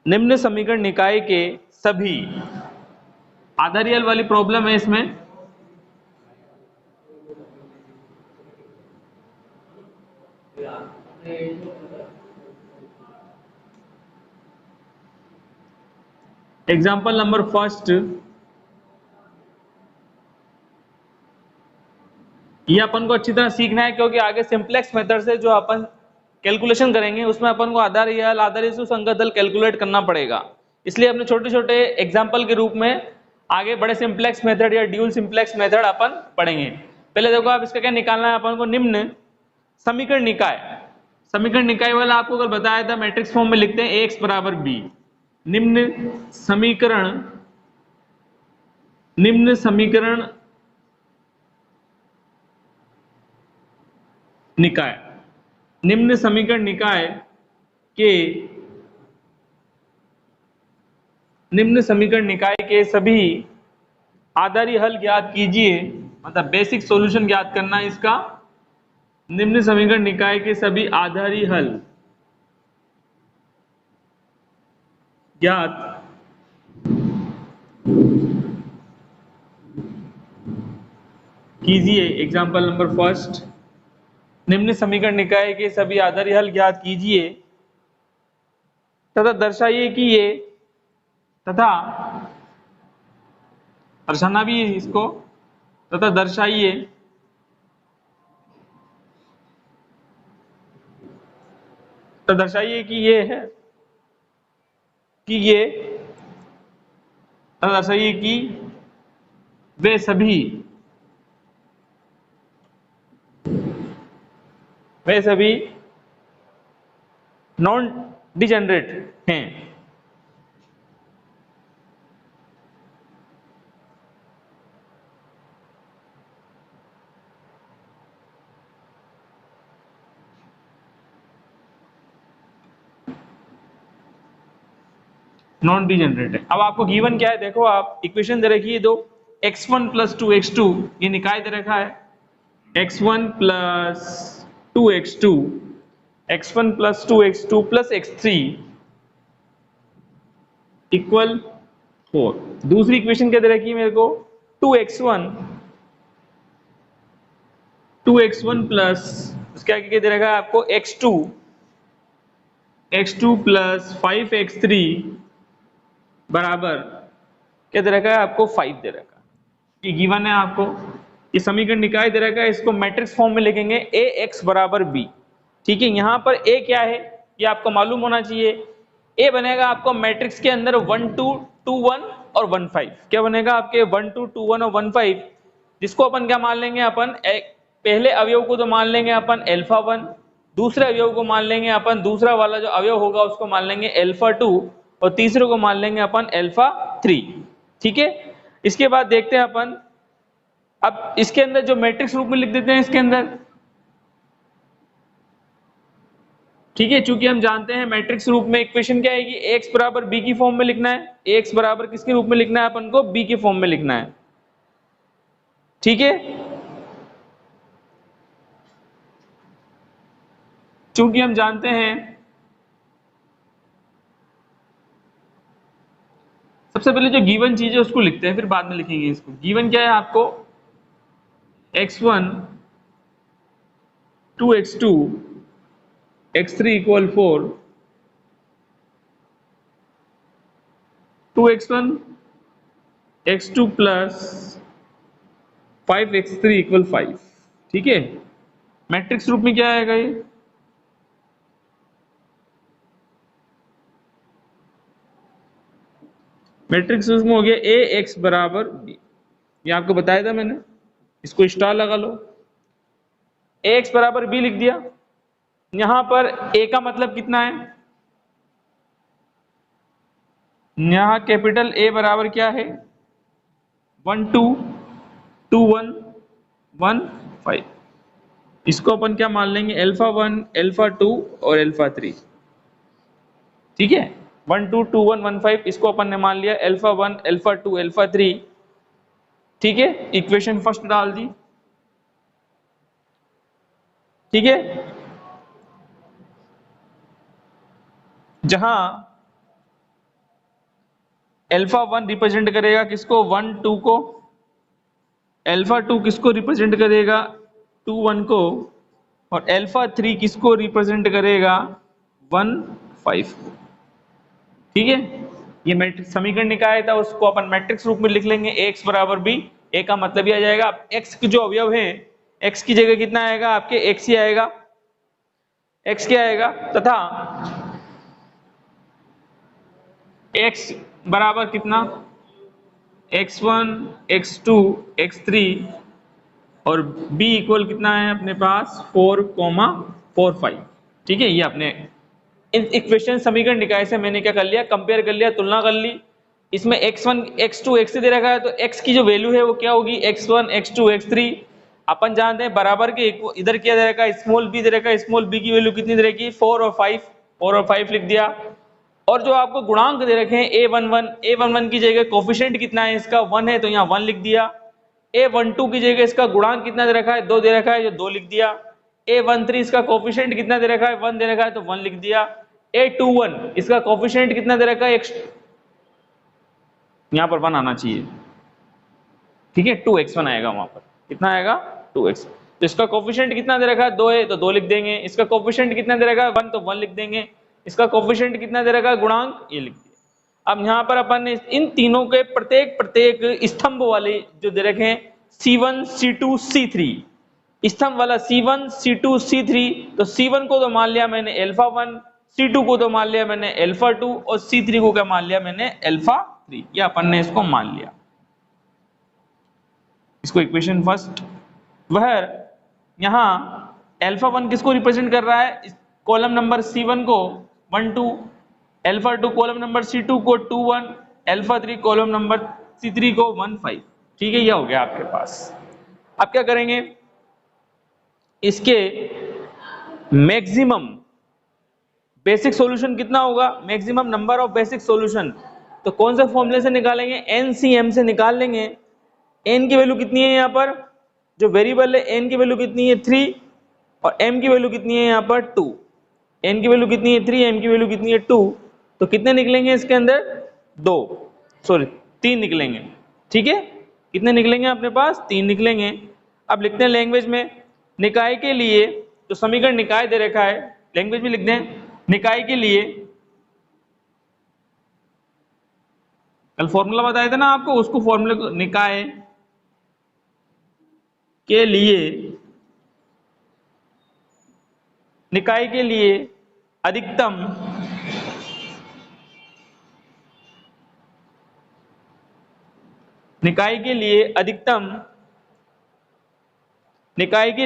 निम्न समीकरण निकाय के सभी, आधारी हल वाली प्रॉब्लम है इसमें। एग्जाम्पल नंबर फर्स्ट, ये अपन को अच्छी तरह सीखना है, क्योंकि आगे सिंप्लेक्स मेथड से जो अपन कैलकुलेशन करेंगे उसमें अपन को आधारी हल, आधारी सुसंगत हल कैलकुलेट करना पड़ेगा। इसलिए अपने छोटे छोटे एग्जाम्पल के रूप में आगे बड़े सिंप्लेक्स मेथड या ड्यूल सिंप्लेक्स मेथड अपन पढ़ेंगे। पहले देखो आप इसका क्या निकालना है अपन को, निम्न समीकरण निकाय। समीकरण निकाय वाला आपको कल बताया था, मैट्रिक्स फॉर्म में लिखते हैं Ax बराबर b। निम्न समीकरण निकाय, निम्न समीकरण निकाय के, निम्न समीकरण निकाय के सभी आधारी हल ज्ञात कीजिए, मतलब बेसिक सॉल्यूशन ज्ञात करना है इसका। निम्न समीकरण निकाय के सभी आधारी हल ज्ञात कीजिए। एग्जाम्पल नंबर फर्स्ट, निम्न समीकरण निकाय के सभी आधारी हल ज्ञात कीजिए तथा दर्शाइए कि ये, तथा दर्शाना भी है इसको, तथा दर्शाइए तो दर्शाइए कि ये है, कि ये, दर्शाइए कि वे सभी नॉन डिजेनरेट हैं। नॉन डिजेनरेट है। अब आपको गिवन क्या है, देखो आप इक्वेशन दे रखी है दो, x1 + 2x2, ये निकाय दे रखा है x1 + 2x2, x1 + 2x2 + x3 = 4। दूसरी इक्वेशन क्या दे रखी है मेरे को, 2x1 प्लस क्या दे रखा है आपको, x2 + 5x3 बराबर क्या दे रखा है आपको, 5 दे रखा है। ये गिवन है आपको, ये समीकरण निकाय दे रखा है, इसको मैट्रिक्स फॉर्म में लिखेंगे Ax बराबर b। ठीक है, यहां पर A क्या है ये आपको मालूम होना चाहिए। A बनेगा आपको मैट्रिक्स के अंदर 1 2 2 1 और 1 5। क्या बनेगा आपके 1 2 2 1 और 1 5, जिसको अपन क्या मान लेंगे, अपन पहले अवयव को तो मान लेंगे अपन α1, दूसरे अवयव को मान लेंगे अपन, दूसरा वाला जो अवयव होगा उसको मान लेंगे α2, और तीसरे को मान लेंगे अपन α3। ठीक है, इसके बाद देखते हैं अपन, अब इसके अंदर जो मैट्रिक्स रूप में लिख देते हैं इसके अंदर। ठीक है, चूंकि हम जानते हैं मैट्रिक्स रूप में इक्वेशन क्या है कि Ax बराबर b की फॉर्म में लिखना है, Ax बराबर किसके रूप में लिखना है अपन को, b के फॉर्म में लिखना है। ठीक है, चूंकि हम जानते हैं, सबसे पहले जो गिवन चीज है उसको लिखते हैं, फिर बाद में लिखेंगे इसको। गिवन क्या है आपको, x1 2x2 x3 = 4, 2x1 x2 plus 5x3 = 5। ठीक है, मैट्रिक्स रूप में क्या आएगा ये, मैट्रिक्स रूप में हो गया Ax बराबर b। ये आपको बताया था मैंने, इसको स्टार लगा लो। ax बराबर b लिख दिया। यहां पर a का मतलब कितना है, यहां कैपिटल A बराबर क्या है 1 2 2 1 1 5। इसको अपन क्या मान लेंगे अल्फा 1 अल्फा 2 और अल्फा 3। ठीक है 1 2 2 1 1 5 इसको अपन ने मान लिया अल्फा 1 अल्फा 2 अल्फा 3। ठीक है इक्वेशन फर्स्ट डाल दी। ठीक है जहां अल्फा 1 रिप्रेजेंट करेगा किसको 1 2 को, अल्फा 2 किसको रिप्रेजेंट करेगा 2 1 को, और अल्फा 3 किसको रिप्रेजेंट करेगा 1 5 को। ठीक है ये मैट्रिक्स समीकरण निकाय था उसको अपन मैट्रिक्स रूप में लिख लेंगे ax बराबर b। a का मतलब ये आ जाएगा x के जो अवयव है x की जगह कितना आएगा आपके x ही आएगा, x क्या आएगा, तथा x बराबर कितना x1 x2 x3 और b इक्वल कितना है अपने पास 4 4 5। ठीक है ये अपने इक्वेशन समीकरण निकाय से मैंने क्या कर लिया कंपेयर कर लिया तुलना कर ली। इसमें x1 x2 x3 दे रखा है तो x की जो वैल्यू है वो क्या होगी x1 x2 x3। अपन जानते हैं बराबर के इधर क्या दे रखा है स्मॉल b दे रखा है, स्मॉल b की वैल्यू कितनी दे रखी 4 और 5 लिख दिया। और जो आपको गुणांक दे रखे हैं a11 की जगह कोफिशिएंट कितना है इसका 1 है तो यहाँ 1 लिख दिया। a12 की जगह इसका गुणांक कितना दे रखा है 2 दे रखा है जो 2 लिख दिया। a13 इसका कोफिशिएंट कितना दे रखा है 1 दे रखा है तो 1 लिख दिया। a21 इसका कोफिशिएंट कितना दे रखा है यहाँ पर 1 आना चाहिए। ठीक है 2x1 आएगा वहां पर कितना आएगा 2x। तो इसका कोफिशिएंट कितना दे रखा है 2 है तो 2 लिख देंगे। इसका कोफिशिएंट कितना दे रखा है 1 तो 1 लिख देंगे। इसका कोफिशिएंट कितना दे रखा है गुणांक ये लिख दिया। अब यहाँ पर अपन ने इन तीनों के प्रत्येक स्तंभ वाले जो दे रखे हैं C1 C2 C3 स्तंभ वाला C1 C2 C3 तो C1 को तो मान लिया मैंने अल्फा 1, C2 को तो मान लिया मैंने अल्फा 2 और C3 को क्या मान लिया मैंने अल्फा 3। ये अपन ने इसको मान लिया। इसको इक्वेशन फर्स्ट वह यहां अल्फा 1 किसको रिप्रेजेंट कर रहा है कॉलम नंबर C1 को 1 2, अल्फा 2 कॉलम नंबर C2 को 2 1, अल्फा 3 कॉलम नंबर C3 को 1 5। ठीक है यह हो गया आपके पास। अब क्या करेंगे इसके मैक्सिमम बेसिक सॉल्यूशन कितना होगा maximum number of basic solution तो कौन से फॉर्मूले से निकालेंगे NCM से निकाल लेंगे। n की वैल्यू कितनी है यहाँ पर जो वेरिएबल है n की वैल्यू कितनी है 3 और m की वैल्यू कितनी है यहाँ पर 2। n की वैल्यू कितनी है 3 m की वैल्यू कितनी है 2 तो कितने निकलेंगे इसके अंदर 3 निकलेंगे। ठीक है कितने निकलेंगे अपने पास 3 निकलेंगे। अब लिखते हैं लैंग्वेज में निकाय के लिए जो समीकरण निकाय दे रखा है लैंग्वेज में लिख दें निकाय के लिए कल फॉर्मूला बताया था ना आपको उसको फॉर्मूले को निकाय के लिए अधिकतम निकाय के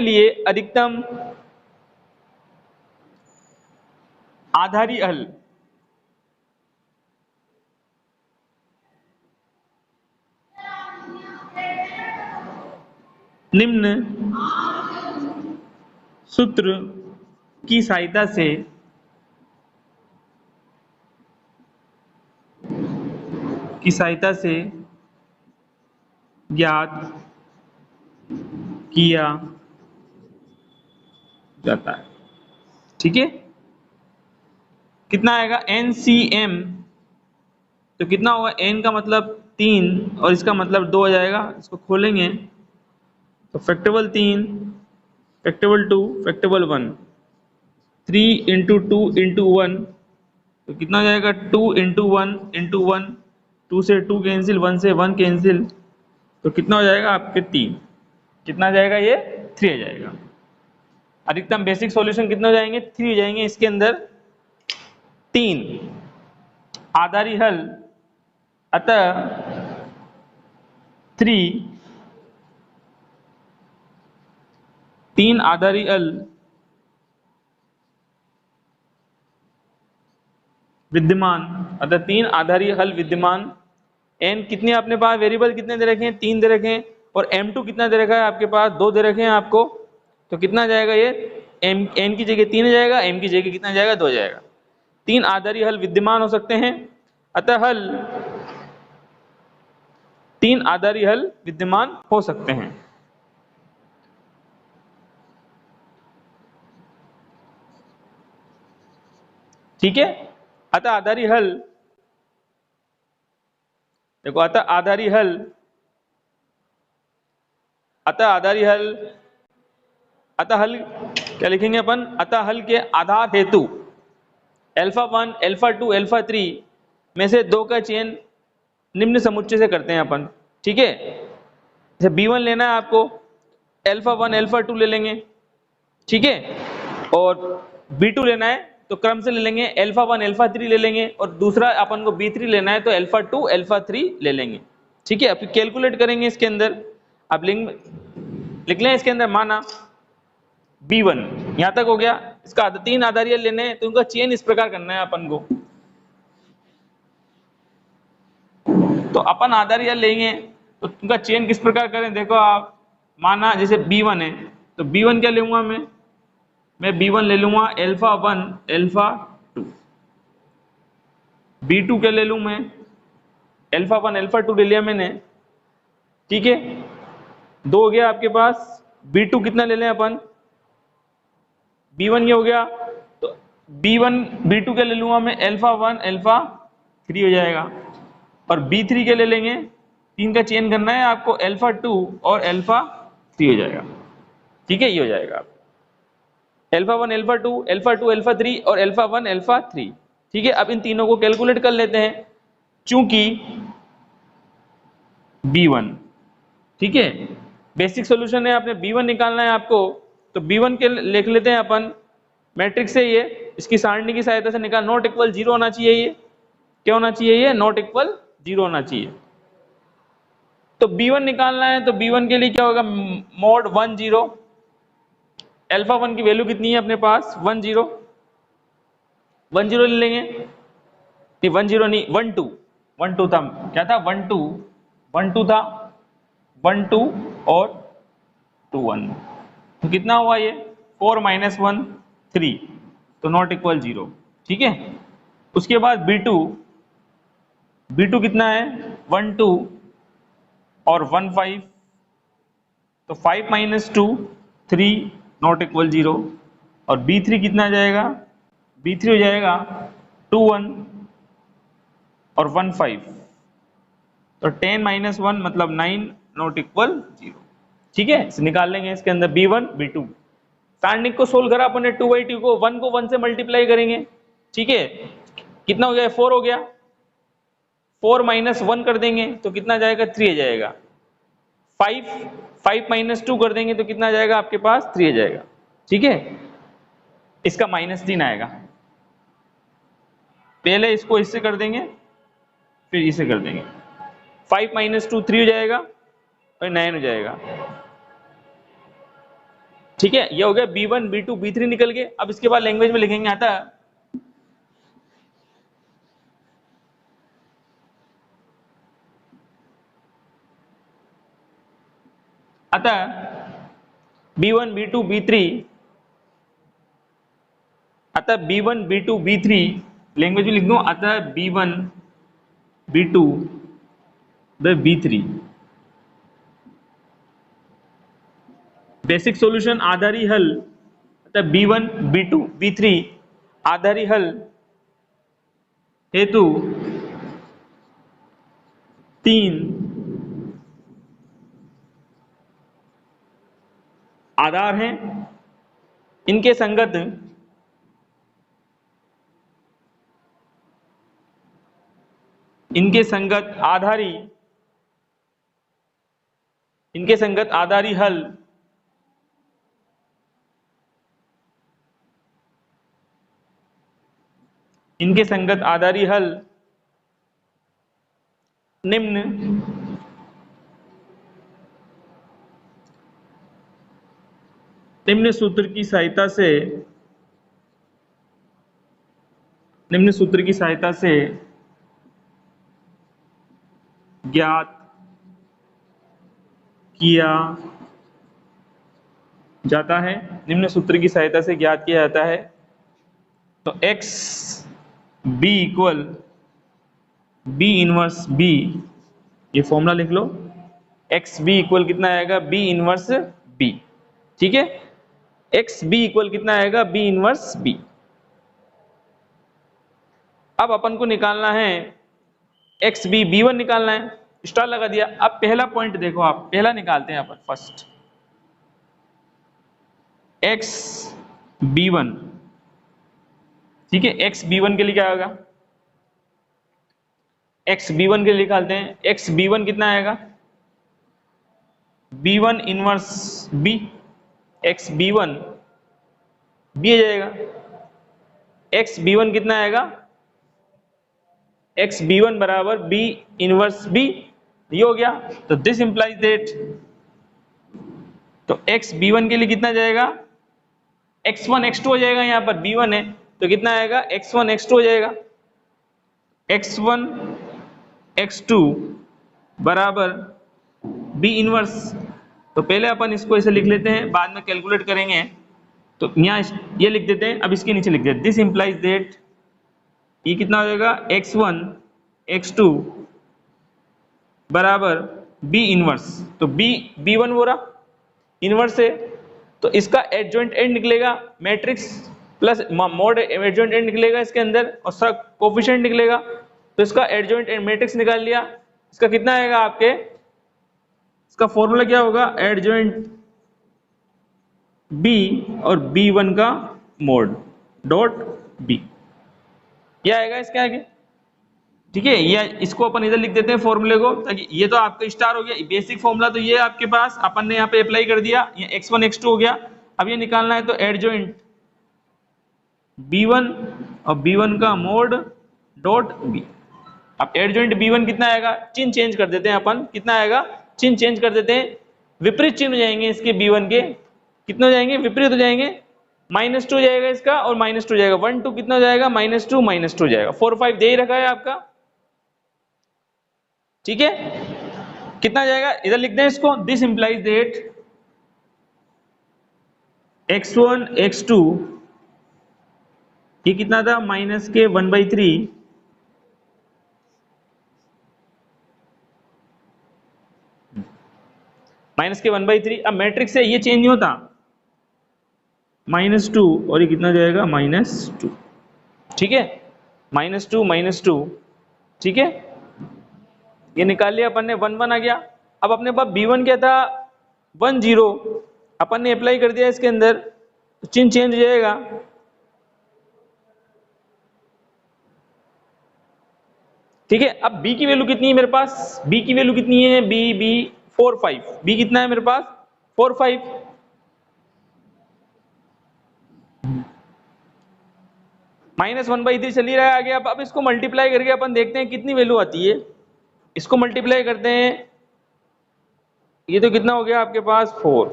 लिए अधिकतम आधारी हल निम्न सूत्र की सहायता से ज्ञात किया जाता है। ठीक है कितना आएगा NCM तो कितना होगा n का मतलब 3 और इसका मतलब 2 आ जाएगा। इसको खोलेंगे तो factorial 3 factorial 2 factorial 1 3 into 2 into 1 तो कितना हो जाएगा 2 इंटू 1 इंटू 1 2 से 2 कैंसिल 1 से 1 कैंसिल तो कितना हो जाएगा आपके 3 कितना जाएगा ये 3 आ जाएगा। अधिकतम बेसिक सॉल्यूशन कितने हो जाएंगे 3 हो जाएंगे। इसके अंदर 3 आधारी हल अतः 3 तीन आधारी हल विद्यमान, अतः तीन आधारी हल विद्यमान। एन कितने अपने पास वेरिएबल कितने दे रखे हैं, 3 दे रखे हैं, और m2 कितना दे रखा है आपके पास, 2 दे रखे हैं आपको। तो कितना जाएगा ये, n की जगह 3 जाएगा, m की जगह कितना जाएगा, 2 जाएगा। तीन आधारी हल विद्यमान हो सकते हैं, अतः हल तीन आधारी हल विद्यमान हो सकते हैं। ठीक है, अतः आधारी हल, देखो अतः आधारी हल, अतः आधारी हल, अतः हल क्या लिखेंगे अपन, अतः हल के आधार हेतु अल्फा 1 अल्फा 2 अल्फा 3 में से 2 का चयन निम्न समुच्चय से करते हैं अपन। ठीक है, जैसे B1 लेना है आपको, अल्फा 1 अल्फा 2 ले लेंगे। ठीक है, और B2 लेना है तो क्रम से ले लेंगे, अल्फा 1 अल्फा 3 ले लेंगे, और दूसरा अपन को B3 लेना है तो अल्फा 2 अल्फा 3 ले लेंगे। ठीक है, अब कैलकुलेट करेंगे इसके अंदर, अब लिख लें इसके अंदर, माना B1 यहां तक हो गया, इसका तीन आधारी हल लेने हैं तो उनका चयन इस प्रकार करना है अपन को। तो अपन आधारी हल लेंगे तो उनका चयन किस प्रकार करें, देखो आप, माना जैसे B1 है तो B1 क्या लूंगा मैं B1 ले लूंगा अल्फा 1 अल्फा 2। B2 क्या ले लूं मैं, अल्फा 1 अल्फा 2 ले लिया मैंने। ठीक है, 2 हो गया आपके पास। B2 कितना ले लें अपन, B1 ये हो गया, तो B1 B2 क्या ले लूंगा मैं, अल्फा 1 अल्फा 3 हो जाएगा। और B3 क्या ले लेंगे, 3 का चयन करना है आपको, अल्फा 2 और अल्फा 3 हो जाएगा। ठीक है, ये हो जाएगा अल्फा 1 अल्फा 2 अल्फा 2 अल्फा 3 और अल्फा 1 अल्फा 3। ठीक है, अब इन तीनों को कैलकुलेट कर लेते हैं, चूंकि B1, ठीक है, बेसिक सॉल्यूशन है, आपने B1 निकालना है आपको, तो B1 के लिख लेते हैं अपन मैट्रिक्स से, ये इसकी सारणी की सहायता से निकाल, नॉट इक्वल 0 होना चाहिए, ये क्या होना चाहिए, ये नॉट इक्वल 0 होना चाहिए। तो B1 निकालना है तो B1 के लिए क्या होगा, मोड 1 0, अल्फा 1 की वैल्यू कितनी है अपने पास, 1 0, 1 0 ले लेंगे, नहीं 1 0 नहीं 1 2, 1 2 था, क्या था 1 2, 1 2 था, 1 2 और 2 1, तो कितना हुआ ये 4 माइनस 1 3, तो नॉट इक्वल 0। ठीक है, उसके बाद B2 कितना है 1 2 और 1 5, तो 5 माइनस 2 3 नॉट इक्वल 0। और B3 कितना जाएगा, B3 हो जाएगा 2 1 और 1 5, तो 10 माइनस 1 मतलब 9 नॉट इक्वल 0। ठीक है, इसे निकाल लेंगे इसके अंदर B1 B2, सारणिक को सोल्व करा अपन ने, 2/2 को 1 को 1 से मल्टीप्लाई करेंगे। ठीक है, कितना हो गया 4 हो गया, 4 माइनस 1 कर देंगे तो कितना जाएगा 3 आ जाएगा, 5 माइनस 2 कर देंगे तो कितना जाएगा आपके पास 3 आ जाएगा। ठीक है, इसका -3 आएगा, पहले इसको इससे कर देंगे फिर इसे कर देंगे, 5 माइनस 2 3 हो जाएगा और 9 हो जाएगा। ठीक है, ये हो गया B1 B2 B3 निकल गए। अब इसके बाद लैंग्वेज में लिखेंगे, आता B1 B2 B3, अतः B1 B2 B3 लैंग्वेज में लिख दूं, अतः B1 B2 B3। Basic solution आधारी हल, अतः B1 B2 B3 आधारी हल हेतु 3 आधार हैं, इनके संगत आधारी हल निम्न निम्न सूत्र की सहायता से ज्ञात किया जाता है, निम्न सूत्र की सहायता से ज्ञात किया जाता है। तो x b equal b inverse b, ये फॉर्मूला लिख लो, एक्स बी इक्वल कितना आएगा, बी इनवर्स बी। ठीक है, एक्स बी इक्वल कितना आएगा, बी इनवर्स बी। अब अपन को निकालना है एक्स बी, बी वन निकालना है, स्टार लगा दिया। अब पहला पॉइंट देखो, आप पहला निकालते हैं अपन फर्स्ट, एक्स बी वन। ठीक है, एक्स बी वन के लिए क्या होगा, एक्स बी वन के लिए निकालते हैं। एक्स बी वन कितना आएगा, B one inverse B, X B one B आ जाएगा। एक्स बी वन कितना आएगा, एक्स बी वन बराबर बी इनवर्स बी, ये हो गया। तो दिस इंप्लाइज दैट, तो एक्स बी वन के लिए कितना जाएगा, एक्स वन एक्स टू हो जाएगा, यहाँ पर बी वन है तो कितना आएगा, एक्स वन एक्स टू हो जाएगा। एक्स वन एक्स टू बराबर बी इनवर्स, तो पहले अपन इसको ऐसे लिख लेते हैं, बाद में कैलकुलेट करेंगे। तो यहाँ ये लिख देते हैं, अब इसके नीचे लिख देते हैं, दिस इंप्लाइज दैट, ये कितना हो जाएगा, एक्स वन एक्स टू बराबर बी इनवर्स, तो बी वन बोला इनवर्स है, तो इसका एडजॉइंट एंड निकलेगा matrix plus mod adjoint and निकलेगा इसके अंदर, और सब कोफिशिएंट निकलेगा। तो इसका एडजॉइंट एंड मैट्रिक्स निकाल लिया, इसका कितना आएगा आपके, इसका फॉर्मूला क्या होगा, एडजॉइंट बी और बी वन का मोड डॉट बी, यह आएगा इसके आगे। ठीक है, ये इसको अपन इधर लिख देते हैं फॉर्मूले को, ताकि ये तो आपका स्टार हो गया, बेसिक फॉर्मूला तो ये आपके पास अपन ने यहाँ पे अप्लाई कर दिया, ये x1 x2 हो गया। अब ये निकालना है, तो एडजॉइंट b1 और b1 का मोड डॉट b। अब एडजॉइंट b1 कितना आएगा, चिन्ह चेंज कर देते हैं अपन, कितना आएगा, चिन्ह चेंज कर देते हैं, विपरीत चिन्ह हो जाएंगे इसके b1 के, कितने हो जाएंगे, विपरीत हो जाएंगे, -2 जाएगा इसका और -2 जाएगा, 1 2 कितना हो जाएगा, -2 जाएगा, 4 5 दे ही रखा है आपका। ठीक है, कितना जाएगा, इधर लिख दें इसको, this implies that x1 x2, ये कितना था, -1/3 -1/3। अब मैट्रिक्स से ये चेंज नहीं होता, -2 और ये कितना जाएगा, -2। ठीक है, -2 ठीक है, ये निकाल लिया अपन ने, 1 1 आ गया। अब अपने पास b1 क्या था, 1 0, अपन ने अप्लाई कर दिया इसके अंदर, तो चिन्ह चेंज हो जाएगा। ठीक है, अब b की वैल्यू कितनी है मेरे पास, b की वैल्यू कितनी है, b 4 5, b कितना है मेरे पास, 4 5। -1/3 चल ही रहा है आगे। अब इसको मल्टीप्लाई करके अपन देखते हैं कितनी वैल्यू आती है, इसको मल्टीप्लाई करते हैं, ये तो कितना हो गया आपके पास 4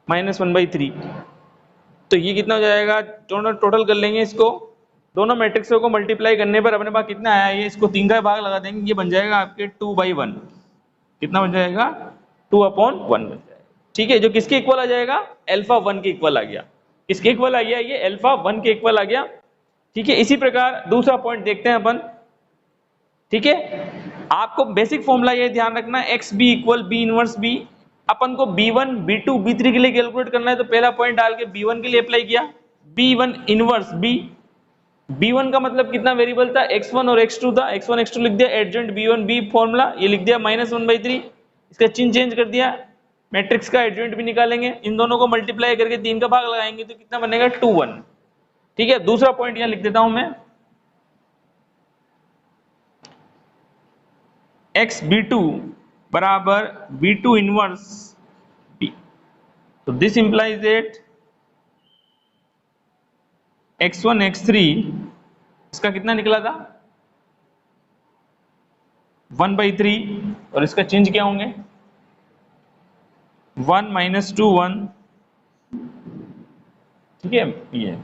-1/3, तो ये कितना हो जाएगा, टोटल कर लेंगे इसको, दोनों मैट्रिक्सों को मल्टीप्लाई करने पर अपने पास कितना आया, ये इसको 3 का भाग लगा देंगे, ये बन जाएगा आपके 2/1, कितना बन जाएगा, 2/1 बन जाएगा। ठीक है, जो किसके इक्वल आ जाएगा, अल्फा 1 के इक्वल आ गया, किसके इक्वल आ गया, ये अल्फा 1 के इक्वल आ गया। ठीक है, इसी प्रकार दूसरा पॉइंट देखते हैं अपन। ठीक है, आपको बेसिक फॉर्मूला ये ध्यान रखना, X B equal B inverse B, अपन को b1 b2 b3 के लिए कैलकुलेट करना है, तो पहला पॉइंट डाल के b1 के लिए अप्लाई किया, b1 इनवर्स b, b1 का मतलब कितना वेरिएबल था, x1 और x2 था, x1 x2 लिख दिया, एडजॉइंट b1 b फॉर्मूला ये लिख दिया, -1/3, इसका चिन्ह चेंज कर दिया, मैट्रिक्स का एडजॉइंट भी निकालेंगे, इन दोनों को मल्टीप्लाई करके 3 का भाग लगाएंगे तो कितना बनेगा, 2 1। ठीक है, दूसरा पॉइंट यहां लिख देता हूं मैं, एक्स b2 बराबर b2 इनवर्स b, तो this implies that x1 x3, इसका कितना निकला था, 1/3, और इसका चेंज क्या होंगे, 1 -2 1 ठीक है, ये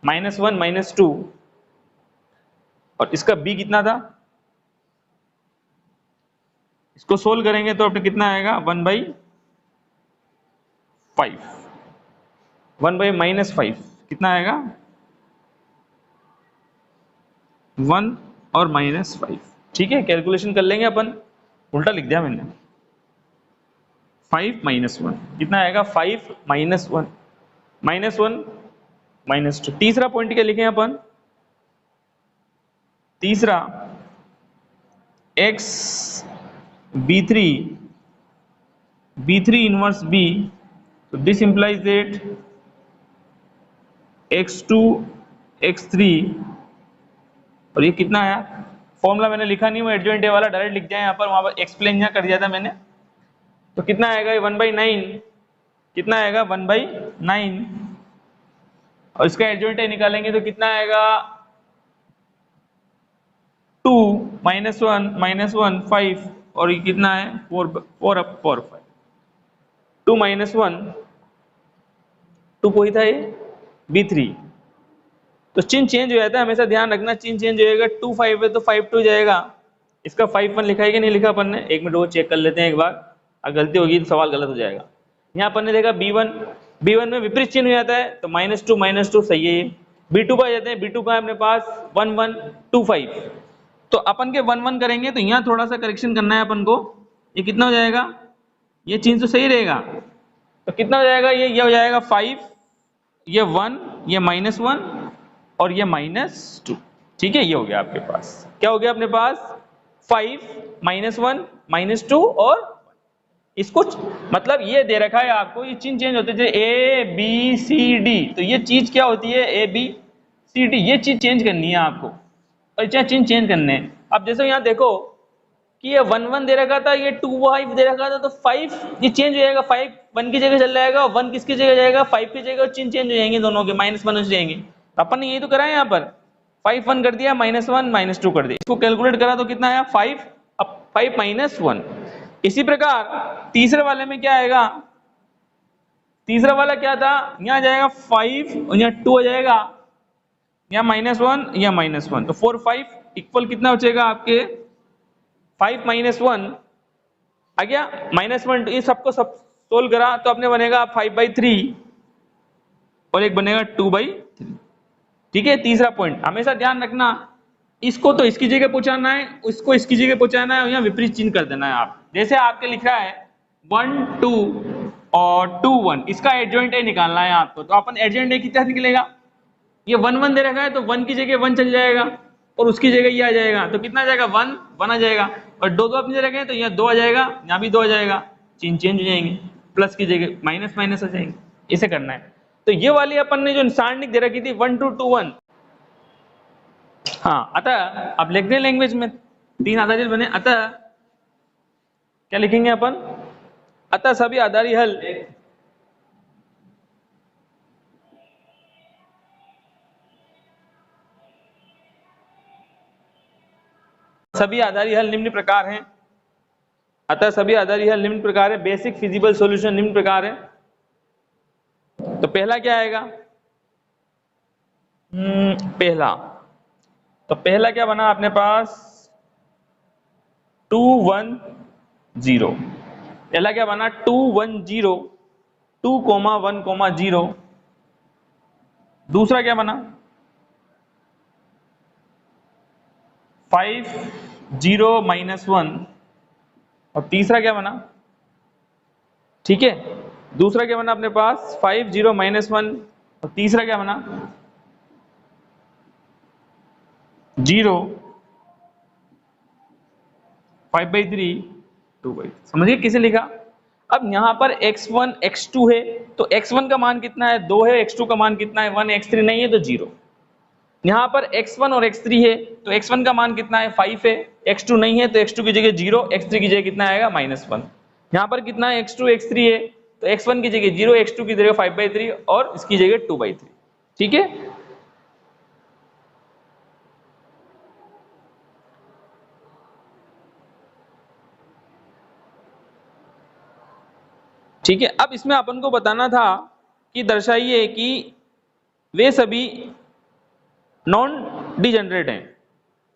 -1 -2, और इसका b कितना था, इसको सोल्व करेंगे तो अपने कितना आएगा 1/5, 1/-5 कितना आएगा 1 और -5। ठीक है, कैलकुलेशन कर लेंगे अपन, उल्टा लिख दिया मैंने, 5 -1 कितना आएगा 5 -1 -2। तीसरा पॉइंट क्या लिखे अपन, तीसरा x b3 इनवर्स b, तो this implies that x2 x3, और ये कितना आया, फॉर्मूला मैंने लिखा नहीं, वो एडजॉइंट ए वाला डायरेक्ट लिख दिया यहाँ पर, वहां पर एक्सप्लेन यहाँ कर दिया था मैंने। तो कितना आएगा ये 1/9, कितना आएगा 1/9, और इसका एडजॉइंट ए निकालेंगे तो कितना आएगा 2 -1 5, और ये कितना है 4 5, 2 -1 2 कोई था ये b3, तो चिन्ह चेंज हो जाता है, हमेशा ध्यान रखना, चिन्ह चेंज हो जाएगा, 2 5 है तो 5 2 जाएगा, इसका 5 1 लिखा है कि नहीं लिखा अपन ने, 1 मिनट वो चेक कर लेते हैं एक बार, अगर गलती होगी तो सवाल गलत हो जाएगा। यहाँ अपन ने देखा b1 में विपरीत चिन्ह हो जाता है, तो -2 सही है ये, b2 पर आ जाते हैं, b2 का है अपने पास 1 1 2 5, तो अपन के 1 1 करेंगे, तो यहाँ थोड़ा सा करेक्शन करना है अपन को, ये कितना हो जाएगा, ये चिन्ह तो सही रहेगा, तो कितना हो जाएगा, ये हो जाएगा 5, ये 1, ये -1 और ये -2। ठीक है, ये हो गया आपके पास, क्या हो गया अपने पास 5 -1 -2 और इसको, मतलब ये दे रखा है आपको, ये चिन्ह चेंज होते हैं A B C D, तो ये चीज क्या होती है A B C D, ये चीज चेंज करनी है आपको, और चाहे चिन्ह चेंज करने हैं। अब जैसे यहाँ देखो कि ये 1 1 दे रखा था, ये 2 5 दे रखा था, तो 5 ये चेंज हो जाएगा, 5 1 की जगह चल जाएगा, 1 किसकी जगह जाएगा 5 की जगह, चिन्ह चेंज हो जाएंगे दोनों के, -1 हो जाएंगे। तो अपन ने यही तो करा है यहाँ पर, 5 1 कर दिया, -1 -2 कर दिया, इसको कैलकुलेट करा तो कितना आया 5, अब 5 -1। इसी प्रकार तीसरे वाले में क्या आएगा, तीसरा वाला क्या था, यहाँ जाएगा 5 और यहाँ 2 हो जाएगा, यहाँ -1 या -1, तो 4 5 इक्वल कितना बचेगा आपके 5 -1 आ गया, -1 ये सबको सब सोल्व करा तो अपने बनेगा 5/3 और एक बनेगा 2/3। ठीक है, तीसरा पॉइंट हमेशा ध्यान रखना, इसको तो इसकी जगह पहुंचाना है, उसको इसकी जगह पहुंचाना है, और यहाँ विपरीत चिन्ह कर देना है आप, जैसे आपके लिख रहा है 1 2 और 2 1, इसका एडजॉइंट ए निकालना है आपको, तो अपन एडजॉइंट ए कितना निकलेगा, ये 1 1 दे रखा है तो 1 की जगह 1 चल जाएगा और उसकी जगह ये आ जाएगा, तो कितना आ जाएगा 1 1 आ जाएगा, और 2 2 अपनी जगह रखे तो यहाँ 2 आ जाएगा, यहाँ भी 2 आ जाएगा, चिन्ह चेंज हो जाएंगे, प्लस की जगह माइनस माइनस आ जाएंगे, इसे करना है। तो ये वाली अपन ने जो सारणिक दे रखी थी 1 2 2 1, हाँ, अतः अब लिखते हैं लैंग्वेज में, 3 आधारी बने, अतः क्या लिखेंगे अपन, अतः सभी आधारी हल निम्न प्रकार हैं, अतः सभी आधारी हल निम्न प्रकार है, बेसिक फिजिबल सॉल्यूशन निम्न प्रकार है। तो पहला क्या आएगा, पहला क्या बना अपने पास 2 1 0, पहला क्या बना 2 1 0 2 1 0, दूसरा क्या बना 5 0 -1, और तीसरा क्या बना, ठीक है, दूसरा क्या बना अपने पास 5 0 -1, और तीसरा क्या बना 0 5/3 2/3। समझिए किसे लिखा, अब यहां पर x1 x2 है, तो x1 का मान कितना है 2 है, x2 का मान कितना है 1, x3 नहीं है तो 0। यहाँ पर x1 और x3 है, तो x1 का मान कितना है 5 है, x2 नहीं है तो x2 की जगह 0, x3 की जगह कितना आएगा -1। यहाँ पर कितना है x2 x3 है, तो x1 की जगह 0, x2 की जगह 5/3 और इसकी जगह 2/3। ठीक है, ठीक है। अब इसमें अपन को बताना था कि दर्शाइए कि वे सभी नॉन डिजेनरेट हैं।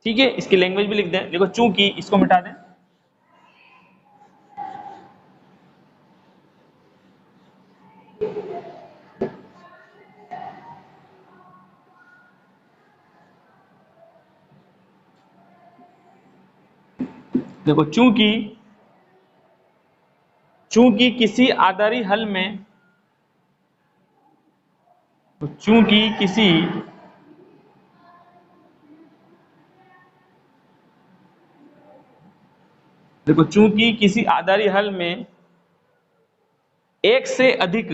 ठीक है, इसकी लैंग्वेज भी लिख दें। देखो चूंकि, इसको मिटा दें। देखो चूंकि किसी आधारी हल में, चूंकि किसी देखो चूंकि किसी आधारी हल में एक से अधिक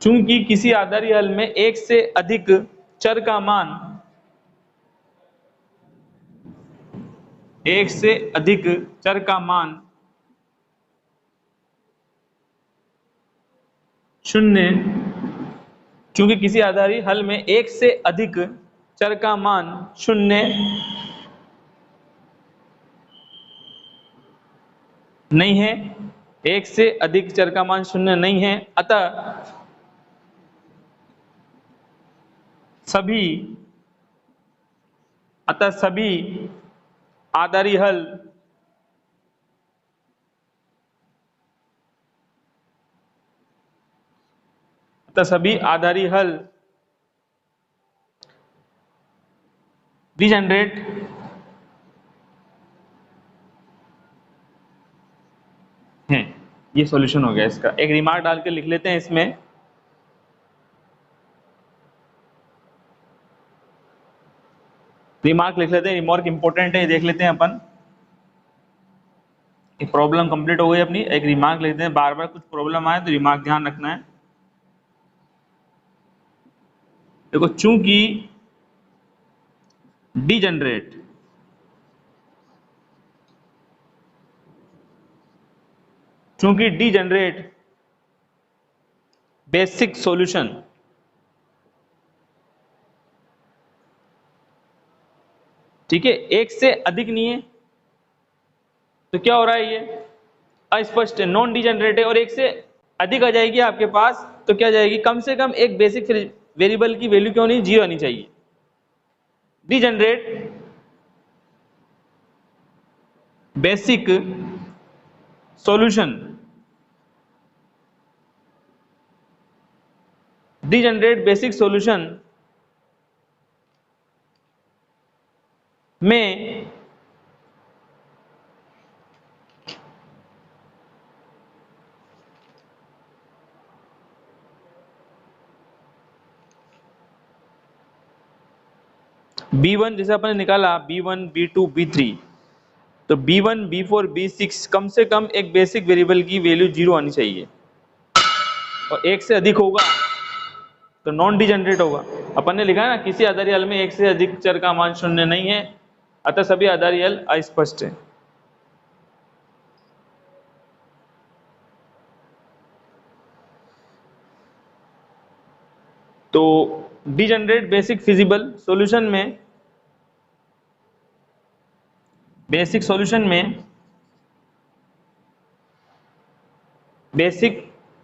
चूंकि किसी आधारी हल में एक से अधिक चर का मान, एक से अधिक चर का मान शून्य, चूंकि किसी आधारी हल में एक से अधिक चर का मान शून्य नहीं है, एक से अधिक चर का मान शून्य नहीं है, अतः सभी आधारी हल डिजेनरेट हैं। ये सॉल्यूशन हो गया इसका। एक रिमार्क डाल के लिख लेते हैं इसमें, रिमार्क लिख लेते हैं, रिमार्क इंपॉर्टेंट है, ये देख लेते हैं अपन। एक प्रॉब्लम कंप्लीट हो गई अपनी, एक रिमार्क लिखते हैं। बार बार कुछ प्रॉब्लम आए तो रिमार्क ध्यान रखना है। देखो चूंकि डिजेनरेट बेसिक सॉल्यूशन, ठीक है, एक से अधिक नहीं है, तो क्या हो रहा है, ये अस्पष्ट है, नॉन डिजेनरेट है, और एक से अधिक आ जाएगी आपके पास तो क्या जाएगी, कम से कम एक बेसिक वेरिएबल की वैल्यू क्यों नहीं, 0 आनी चाहिए। Degenerate basic solution, degenerate basic solution में B1 जैसे अपन ने निकाला B1, B2, B3, तो B1, B4, B6 कम से कम एक बेसिक वेरिएबल की वैल्यू 0 आनी चाहिए, और एक से अधिक होगा तो नॉन डिजेनरेट होगा। अपन ने लिखा है ना, किसी आधारी हल में एक से अधिक चर का मान शून्य नहीं है, अतः सभी आधारी हल अस्पष्ट है। तो डिजेनरेट बेसिक फिजिबल सॉल्यूशन में, बेसिक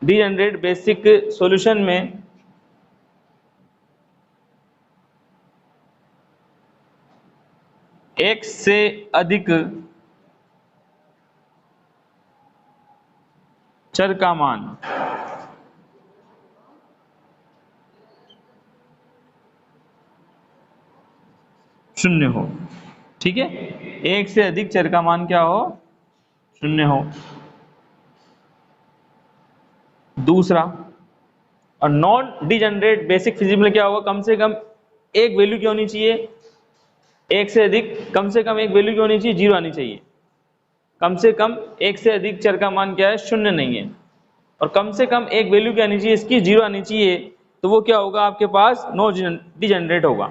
डिजेनरेट बेसिक सॉल्यूशन में एक से अधिक चर का मान शून्य हो, ठीक है, एक से अधिक चर का मान क्या हो, शून्य हो। दूसरा, और नॉन डिजेनरेट बेसिक फिजिबल क्या होगा, कम से कम एक वैल्यू क्यों होनी चाहिए, एक से अधिक, कम से कम एक वैल्यू क्यों होनी चाहिए, 0 आनी चाहिए। कम से कम एक से अधिक चर का मान क्या है, शून्य नहीं है, और कम से कम एक वैल्यू क्या आनी चाहिए, इसकी 0 आनी चाहिए, तो वो क्या होगा आपके पास, नॉन डिजेनरेट होगा।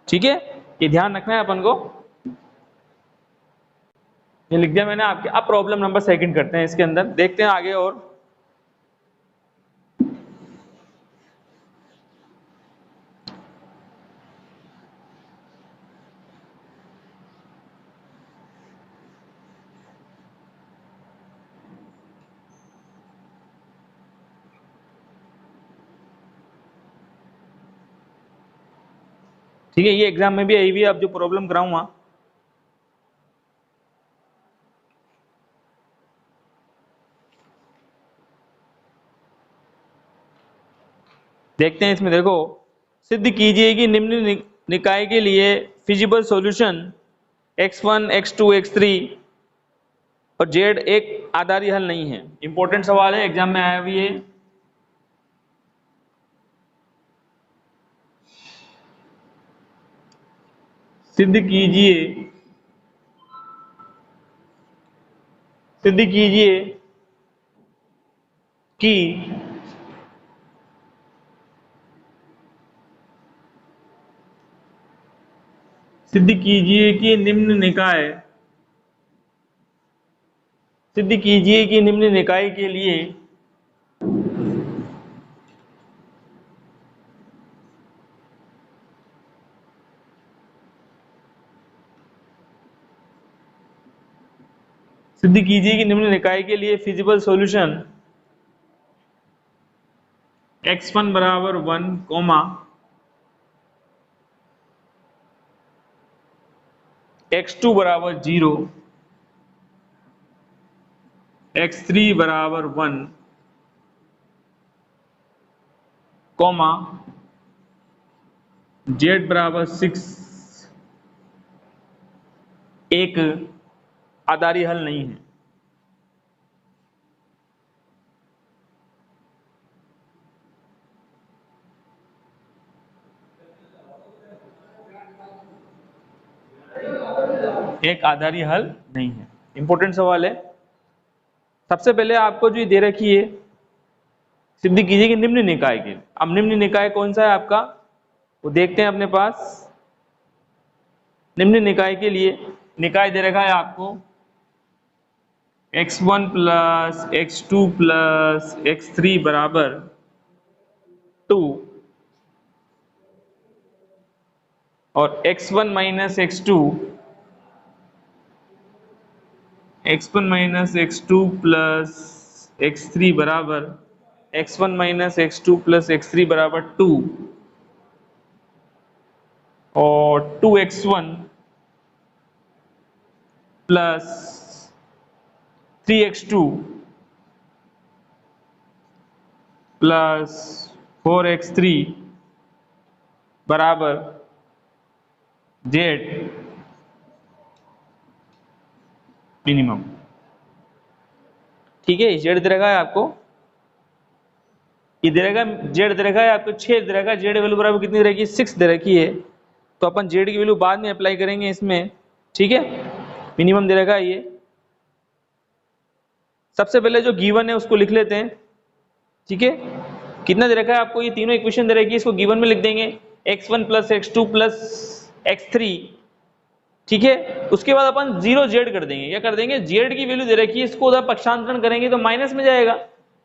ठीक है, ये ध्यान रखना है अपन को। ये लिख दिया मैंने आपके। अब प्रॉब्लम नंबर 2 करते हैं, इसके अंदर देखते हैं आगे। और ठीक है, ये एग्जाम में भी आई हुई है, अब जो प्रॉब्लम कराऊंगा। देखते हैं इसमें, देखो, सिद्ध कीजिए कि निम्न निकाय के लिए feasible solution x1 x2 x3 और z एक आधारी हल नहीं है। इंपॉर्टेंट सवाल है, एग्जाम में आया हुई है। सिद्ध कीजिए, सिद्ध कीजिए कि सिद्ध कीजिए कि निम्न निकाय, सिद्ध कीजिए कि निम्न निकाय के लिए सिद्ध कीजिए कि निम्न निकाय के लिए फिजिबल सॉल्यूशन x1 बराबर 1 कोमा x2 बराबर 0 x3 बराबर 1 कोमा z बराबर 6 एक आधारी हल नहीं है। एक आधारी हल नहीं है, इंपॉर्टेंट सवाल है। सबसे पहले आपको जो दे रखी है, सिद्ध कीजिए कि निम्न निकाय के, अब निम्न निकाय कौन सा है आपका, वो देखते हैं अपने पास। निम्न निकाय के लिए निकाय दे रखा है आपको x1 plus x2 plus x3 बराबर 2 और x1 minus x2 minus x2 plus x3 बराबर x1 minus x2 plus x3 बराबर 2 और 2x1 plus 3x2 plus 4x3 बराबर z मिनिमम। ठीक है, z दे रखा है आपको, ये दे रखा है z दे रखा है आपको 6 दे रखा है, z वैल्यू बराबर कितनी रहेगी 6 दे रखी है, तो अपन z की वैल्यू बाद में अप्लाई करेंगे इसमें। ठीक है, मिनिमम दे रखा है ये। सबसे पहले जो गिवन है उसको लिख लेते हैं। ठीक है, कितना दे रखा है आपको, ये तीनों इक्वेशन दे रखी है, इसको गिवन में लिख देंगे x1 plus x2 plus x3। ठीक है, उसके बाद अपन 0 z कर देंगे, क्या कर देंगे, z की वैल्यू दे रखी है, इसको उधर पक्षांतरण करेंगे तो माइनस में जाएगा,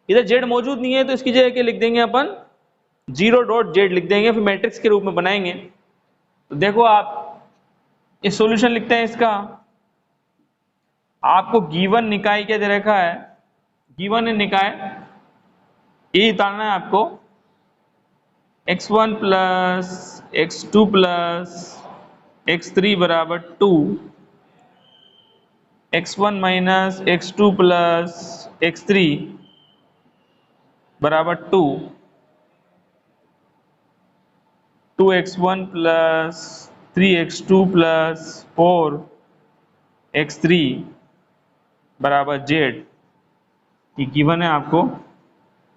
इधर z मौजूद नहीं है तो इसकी जगह क्या लिख देंगे अपन 0.z लिख देंगे, फिर मैट्रिक्स के रूप में बनाएंगे। तो देखो आप ये सॉल्यूशन लिखते हैं इसका, आपको गिवन निकाय क्या दे रखा है, गिवन है निकाय, ये उतारना है आपको x1 plus x2 plus x3 बराबर 2, x1 minus x2 plus x3 बराबर 2, 2x1 plus 3x2 plus 4x3 बराबर z। ये गिवन है आपको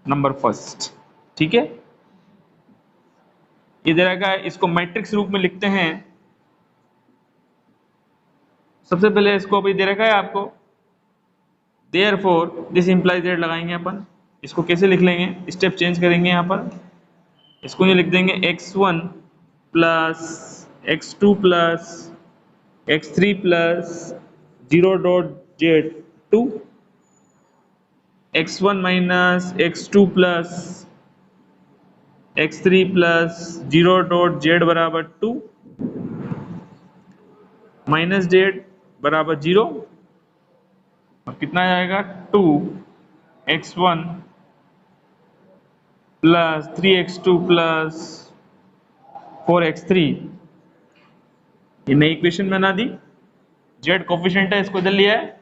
नंबर फर्स्ट। ठीक है, ये दे रखा है, इसको मैट्रिक्स रूप में लिखते हैं। सबसे पहले इसको अभी दे रखा है आपको, देयरफॉर दिस इंप्लाइज दैट लगाएंगे अपन, इसको कैसे लिख लेंगे, स्टेप चेंज करेंगे यहाँ पर, इसको ये लिख देंगे x1 plus x2 plus x3 plus 0.z 2, x1 minus x2 plus x3 plus 0.z बराबर 2 माइनस z बराबर 0, और कितना आएगा 2x1 plus 3x2 plus 4x3 ये नई इक्वेशन बना दी, जेड कोफिशिएंट है, इसको इधर लिया है,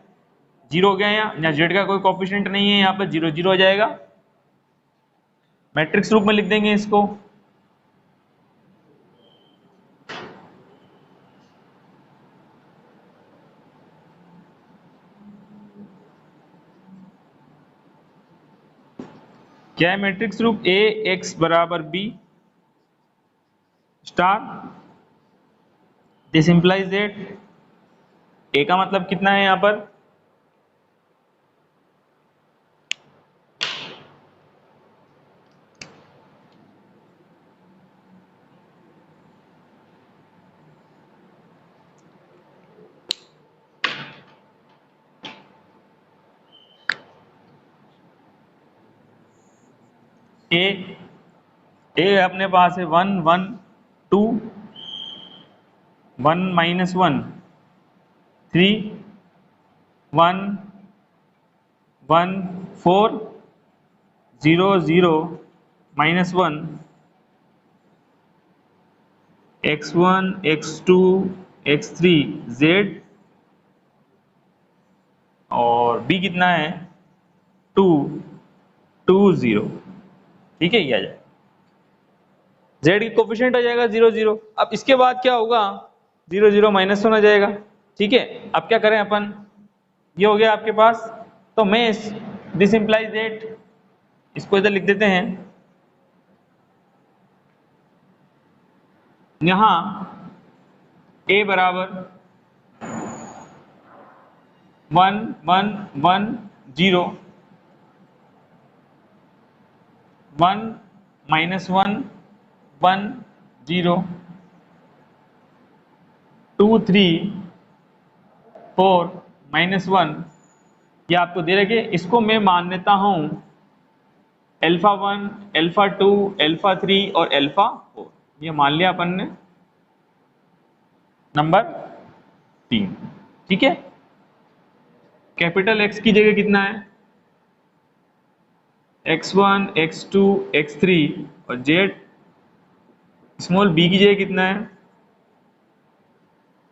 जीरो हो गया यहाँ जेड का कोई कोफिशिएंट नहीं है, यहाँ पर जीरो जीरो हो जाएगा, मैट्रिक्स रूप में लिख देंगे इसको। क्या है मैट्रिक्स रूप? ए एक्स बराबर B star, this implies that A का मतलब कितना है यहाँ पर? ए अपने पास है 1 1 2 1 minus 1 3 1 1 4 0 0 minus 1 x1 x2 x3 z, और b कितना है 2 2 0, ठीक है, ये आ जाए z की कोफिशिएंट आ जाएगा 0 0। अब इसके बाद क्या होगा? 0 0 माइनस 1 आ जाएगा, ठीक है। अब क्या करें अपन, ये हो गया आपके पास, तो मैं दिस इंप्लाइज दैट, इसको इधर लिख देते हैं, यहां a बराबर 1 1 1 0 1 माइनस 1 1 0 2 3 4 माइनस 1, ये आपको दे रखे। इसको मैं मान लेता हूं अल्फा 1 अल्फा 2 अल्फा 3 और अल्फा 4, ये मान लिया अपन ने नंबर 3, ठीक है। कैपिटल X की जगह कितना है? x1 x2 x3 और z स्मॉल b की जगह कितना है?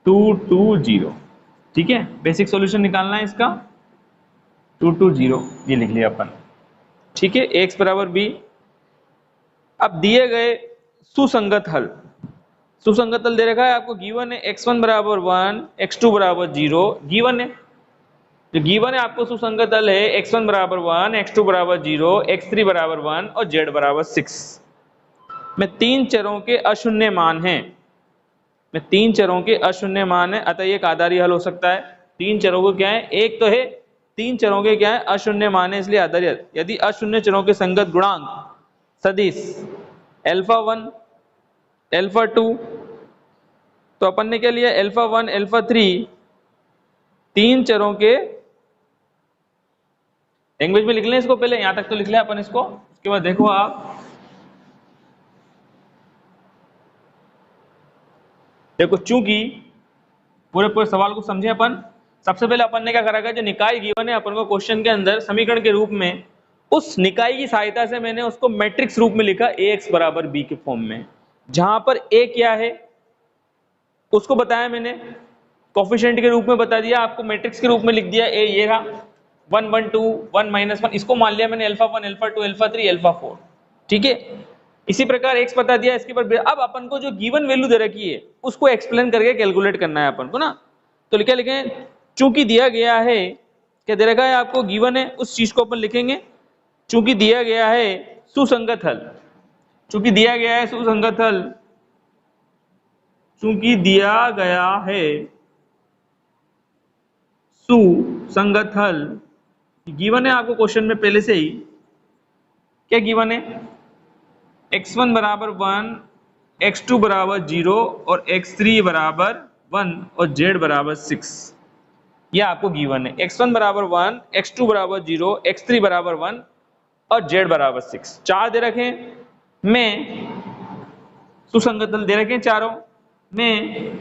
2 2 0, ठीक है। बेसिक सॉल्यूशन निकालना है इसका 2 2 0, ये लिख लिया अपन, ठीक है। x बराबर b। अब दिए गए सुसंगत हल, सुसंगत हल दे रखा है आपको, गिवन है x1 बराबर 1 x2 बराबर 0, गिवन है, जो गिवन है आपको सुसंगत हल है x1 बराबर 1 x2 बराबर 0 x3 बराबर 1 और z बराबर 6 में 3 चरों के अशून्य मान हैं, में 3 चरों के अशून्य मान है, अतः एक आधारी हल हो सकता है। 3 चरों को क्या है? एक तो है 3 चरों के क्या है? अशून्य मान है, इसलिए आधारी हल। यदि अशून्य चरों के संगत गुणांक सदिश अल्फा 1 अल्फा 2, तो अपन ने क्या लिया? अल्फा 1 अल्फा 3, 3 चरों के, लैंग्वेज में लिख लें इसको, पहले यहां तक तो लिख लें अपन इसको, उसके बाद देखो आप, देखो चूंकि पूरे सवाल को समझे अपन, सबसे पहले अपन ने क्या करा, जो निकाय गिवन है अपन को क्वेश्चन के अंदर समीकरण के रूप में, उस निकाय की सहायता से मैंने उसको मैट्रिक्स रूप में लिखा ax बराबर b के फॉर्म में, जहां पर a क्या है उसको बताया मैंने, कोफिशिएंट के रूप में बता दिया, आपको मैट्रिक्स के रूप में लिख दिया, a ये रहा 1 1 2 1 माइनस 1, इसको मान लिया मैंने अल्फा 1 अल्फा 2 अल्फा 3 अल्फा 4, ठीक है। इसी प्रकार x बता दिया, इसके ऊपर अब अपन को जो गिवन वैल्यू दे रखी है उसको एक्सप्लेन करके कैलकुलेट करना है अपन को ना, तो क्या लिखें? चूंकि दिया गया है, क्या दे रखा है आपको? गिवन है, उस चीज को अपन लिखेंगे चूंकि दिया गया है सुसंगत हल, चूंकि दिया गया है सुसंगत हल, चूंकि दिया गया है सुसंगत हल, गिवन है आपको क्वेश्चन में पहले से ही, क्या गिवन है? x1 बराबर 1 x2 बराबर 0 और x3 बराबर 1 और z बराबर 6, यह आपको गिवन है। x1 बराबर 1 x2 बराबर 0 x3 बराबर 1 और z बराबर 6, 4 दे रखे में, सुसंगत हल दे रखे चारों में,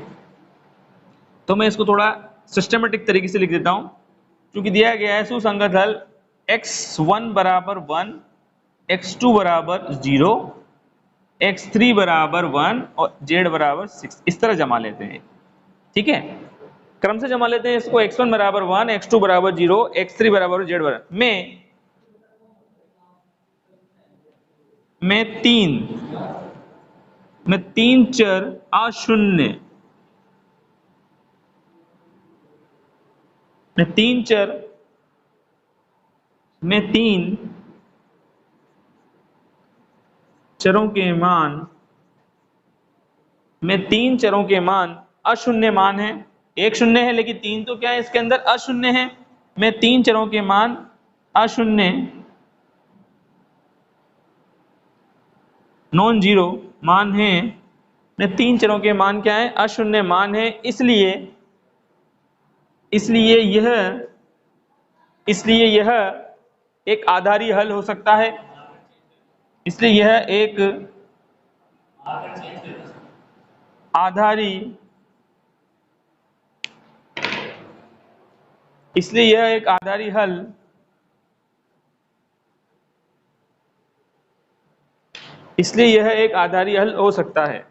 तो मैं इसको थोड़ा सिस्टमेटिक तरीके से लिख देता हूं। क्योंकि दिया गया है सुसंगत हल x1 बराबर 1 x2 बराबर 0 x3 बराबर 1 और z बराबर 6, इस तरह जमा लेते हैं। ठीक है, क्रम से जमा लेते हैं इसको। x1 बराबर 1, x2 बराबर 0, x3 बराबर z बराबर में तीन चर अशून्य में तीन चरों के मान अशून्य मान है। एक शून्य है लेकिन तीन तो क्या है इसके अंदर अशून्य है। में तीन चरों के मान अशून्य नॉन जीरो मान है। में तीन चरों के मान क्या है, अशून्य मान है। इसलिए यह एक आधारी हल हो सकता है। इसलिए यह एक आधारी हल हो सकता है।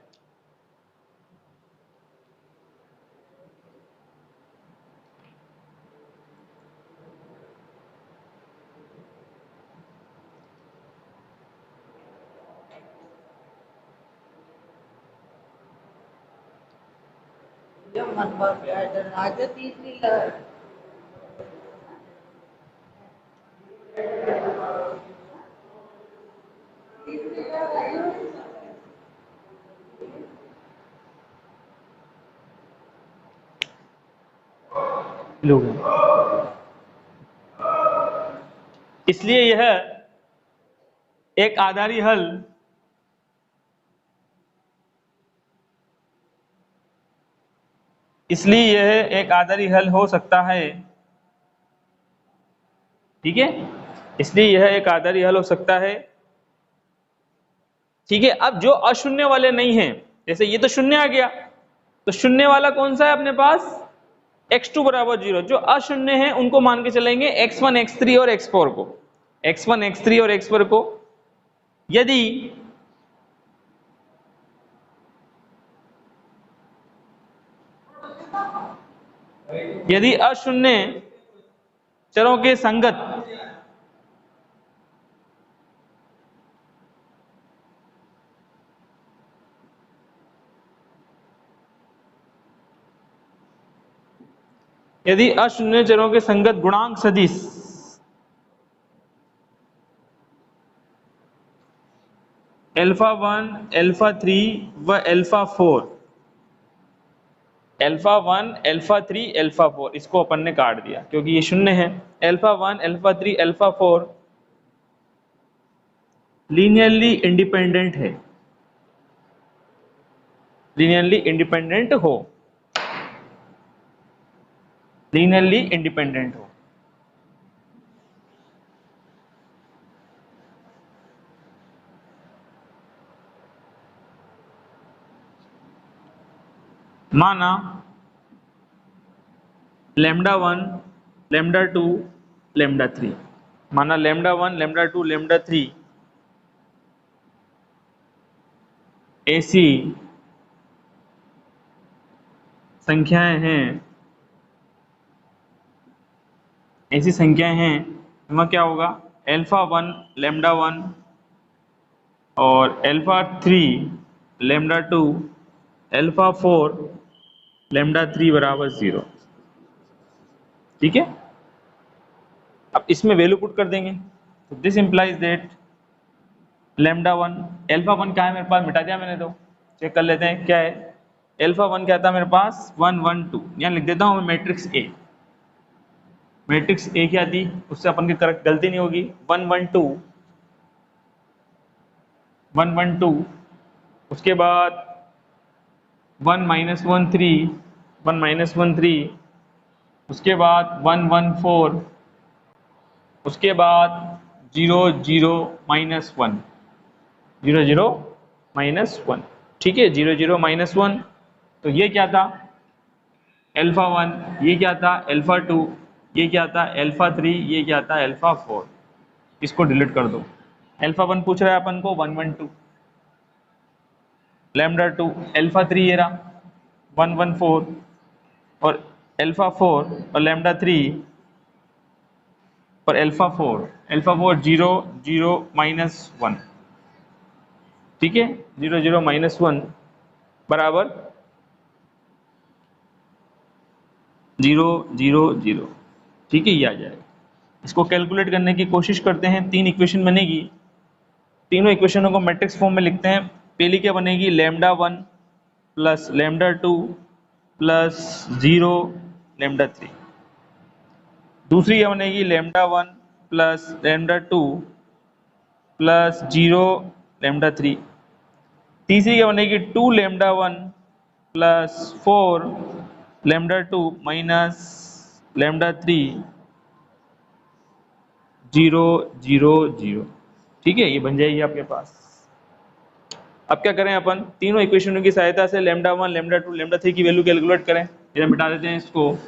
इसलिए यह एक आधारी हल हो सकता है। ठीक है, इसलिए यह एक आधारी हल हो सकता है। ठीक है, अब जो अशून्य वाले नहीं हैं, जैसे ये तो शून्य आ गया, तो शून्य वाला कौन सा है अपने पास, x2 बराबर 0। जो अशून्य है उनको मान के चलेंगे x1 x3 और x4 को। x1 x3 और x4 को यदि अशून्य चरों के संगत गुणांक सदिश अल्फा 1 अल्फा 3 व अल्फा 4, अल्फा 1 अल्फा 3 अल्फा 4, इसको अपन ने काट दिया क्योंकि ये शून्य है। Alpha 1 alpha 3 alpha 4 linearly independent है, लीनियरली इंडिपेंडेंट हो। माना लैम्डा 1 लैम्डा 2 लैम्डा 3, माना लैम्डा 1 लैम्डा 2 लैम्डा 3 ऐसी संख्याएं हैं, वह क्या होगा, अल्फा 1 लैम्डा 1 और अल्फा 3 लैम्डा 2 अल्फा 4 लैम्डा 3 बराबर 0। ठीक है, अब इसमें वैल्यू पुट कर देंगे, तो this implies that lambda 1 alpha 1 क्या है मेरे पास, मिटा दिया मैंने, तो चेक कर लेते हैं क्या है। अल्फा 1 क्या था मेरे पास, 1 1 2, यहाँ लिख देता हूँ मैट्रिक्स ए। मैट्रिक्स ए क्या थी, उससे अपन की करेक्ट गलती नहीं होगी। 1 1 2 1 1 2, उसके बाद 1 -1 3 1 -1 3, उसके बाद 1 1 4, उसके बाद 0 0 -1 0 0 -1। ठीक है, 0 0 -1, तो ये क्या था अल्फा 1, ये क्या था अल्फा 2, ये क्या था अल्फा 3, ये क्या था अल्फा 4। इसको डिलीट कर दो। अल्फा 1 पूछ रहा है अपन को 1 1 2, लैम्डा 2 अल्फा 3 ये रहा 1 1 4, और अल्फा 4 और लैम्डा 3 और अल्फा 4 0 0 -1, ठीक है, 0 0 -1 बराबर 0 0 0, ठीक है, ये आ जाएगा। इसको कैलकुलेट करने की कोशिश करते हैं, 3 इक्वेशन बनेगी, तीनों इक्वेशनों को मैट्रिक्स फॉर्म में लिखते हैं। पहली क्या बनेगी, lambda 1 plus lambda 2 plus 0 lambda 3। दूसरी क्या बनेगी, lambda 1 plus lambda 2 plus 0 lambda 3। तीसरी क्या बनेगी, 2 lambda 1 plus 4 lambda 2 minus lambda 3 0 0 0, ठीक है, ये बन जाएगी आपके पास। अब क्या करें, अपन तीनों इक्वेशनों की सहायता से लैम्डा 1 लैम्डा 2 लैम्डा 3 की वैल्यू कैलकुलेट करें। इधर मिटा देते हैं इसको,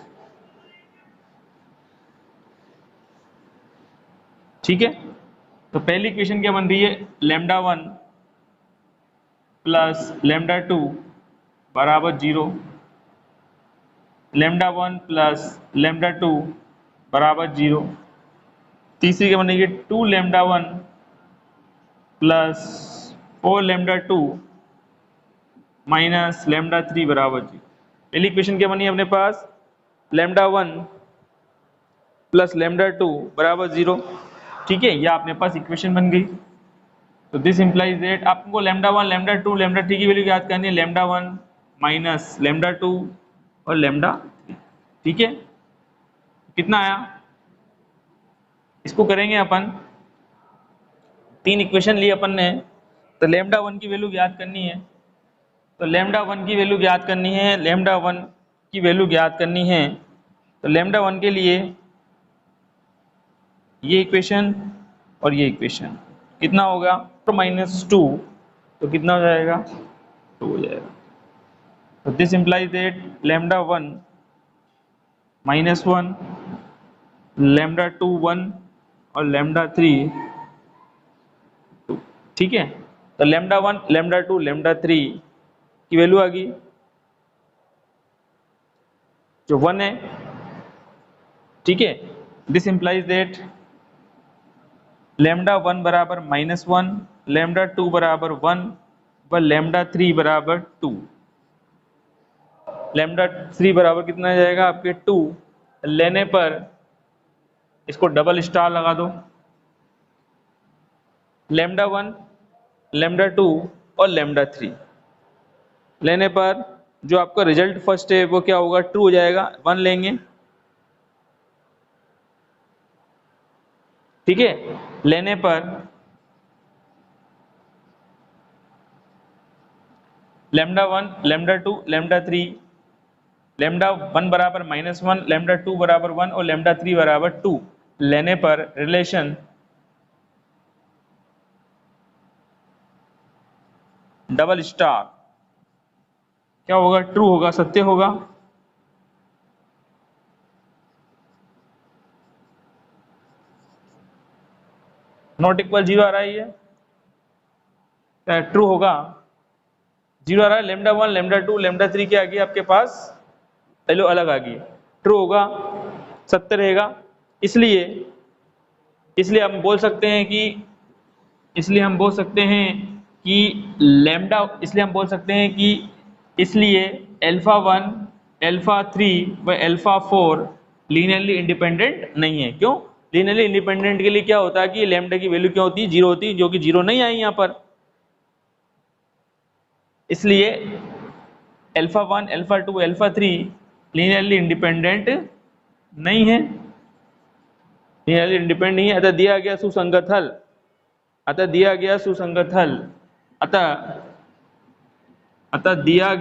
ठीक है। तो पहली इक्वेशन क्या बन रही है, लैम्डा 1 प्लस लैम्डा 2 बराबर 0, लैम्डा 1 प्लस लैम्डा 2 बराबर 0। तीसरी क्या बनेगी, 2 lambda 1 plus 4 lambda 2 minus lambda 3 बराबर 0। पहली इक्वेशन क्या बनी है अपने पास, लैम्डा 1 प्लस लैम्डा 2 बराबर 0, ठीक है, यह अपने पास इक्वेशन बन गई। तो दिस इंप्लाइज दैट आपको लैम्डा 1 लैम्डा 2 लैम्डा 3 की वैल्यू याद करनी है, लैम्डा 1 माइनस लैम्डा 2 और लैम्डा 3, ठीक है। कितना आया, इसको करेंगे अपन, 3 इक्वेशन ली अपन ने, तो लैम्डा 1 की वैल्यू याद करनी है। तो लैम्डा 1 की वैल्यू याद करनी है, लैम्डा 1 की वैल्यू याद करनी है। तो लैम्डा 1 के लिए ये इक्वेशन और ये इक्वेशन कितना होगा, तो -2, तो कितना हो जाएगा, 2 हो जाएगा। तो this implies that lambda 1 -1 lambda 2 1 और लैम्डा 3 2, ठीक है। तो लैम्डा 1 लैम्डा 2 लैम्डा 3 की वैल्यू आ गई जो 1 है, ठीक है। दिस इंप्लाइज दैट लैम्डा 1 बराबर -1 लैम्डा 2 बराबर 1 व लैम्डा 3 बराबर 2। लैम्डा 3 बराबर कितना आ जाएगा आपके 2 लेने पर इसको डबल स्टार लगा दो, लैम्डा 1 लैम्डा 2 और लैम्डा 3 लेने पर जो आपका रिजल्ट फर्स्ट है वो क्या होगा, ट्रू हो जाएगा। 1 लेंगे, ठीक है, लेने पर लैम्डा 1 लैम्डा 2 लैम्डा 3, लैम्डा 1 बराबर -1 लैम्डा 2 बराबर 1 और लैम्डा 3 बराबर 2 लेने पर रिलेशन डबल स्टार क्या होगा, ट्रू होगा, सत्य होगा। नॉट इक्वल 0 आ रहा है, ये ट्रू होगा, 0 आ रहा है। लैम्डा 1 लैम्डा 2 लैम्डा 3 क्या आ गई आपके पास, वैल्यू अलग आ गई, ट्रू होगा, सत्य रहेगा। इसलिए इसलिए हम बोल सकते हैं कि इसलिए हम बोल सकते हैं कि लैम्डा इसलिए हम बोल सकते हैं कि इसलिए अल्फा 1 अल्फा 3 व अल्फा 4 लीनियरली इंडिपेंडेंट नहीं है। क्यों, लीनियरली इंडिपेंडेंट के लिए क्या होता है कि लैम्डा की वैल्यू क्या होती है, 0 होती है, जो कि 0 नहीं आई यहाँ पर। इसलिए alpha 1 alpha 2 alpha 3 linearly independent नहीं है, लीनियरली इंडिपेंडेंट नहीं है। अतः दिया गया सुसंगत हल, अतः दिया गया सुसंगत हल, अतः दिया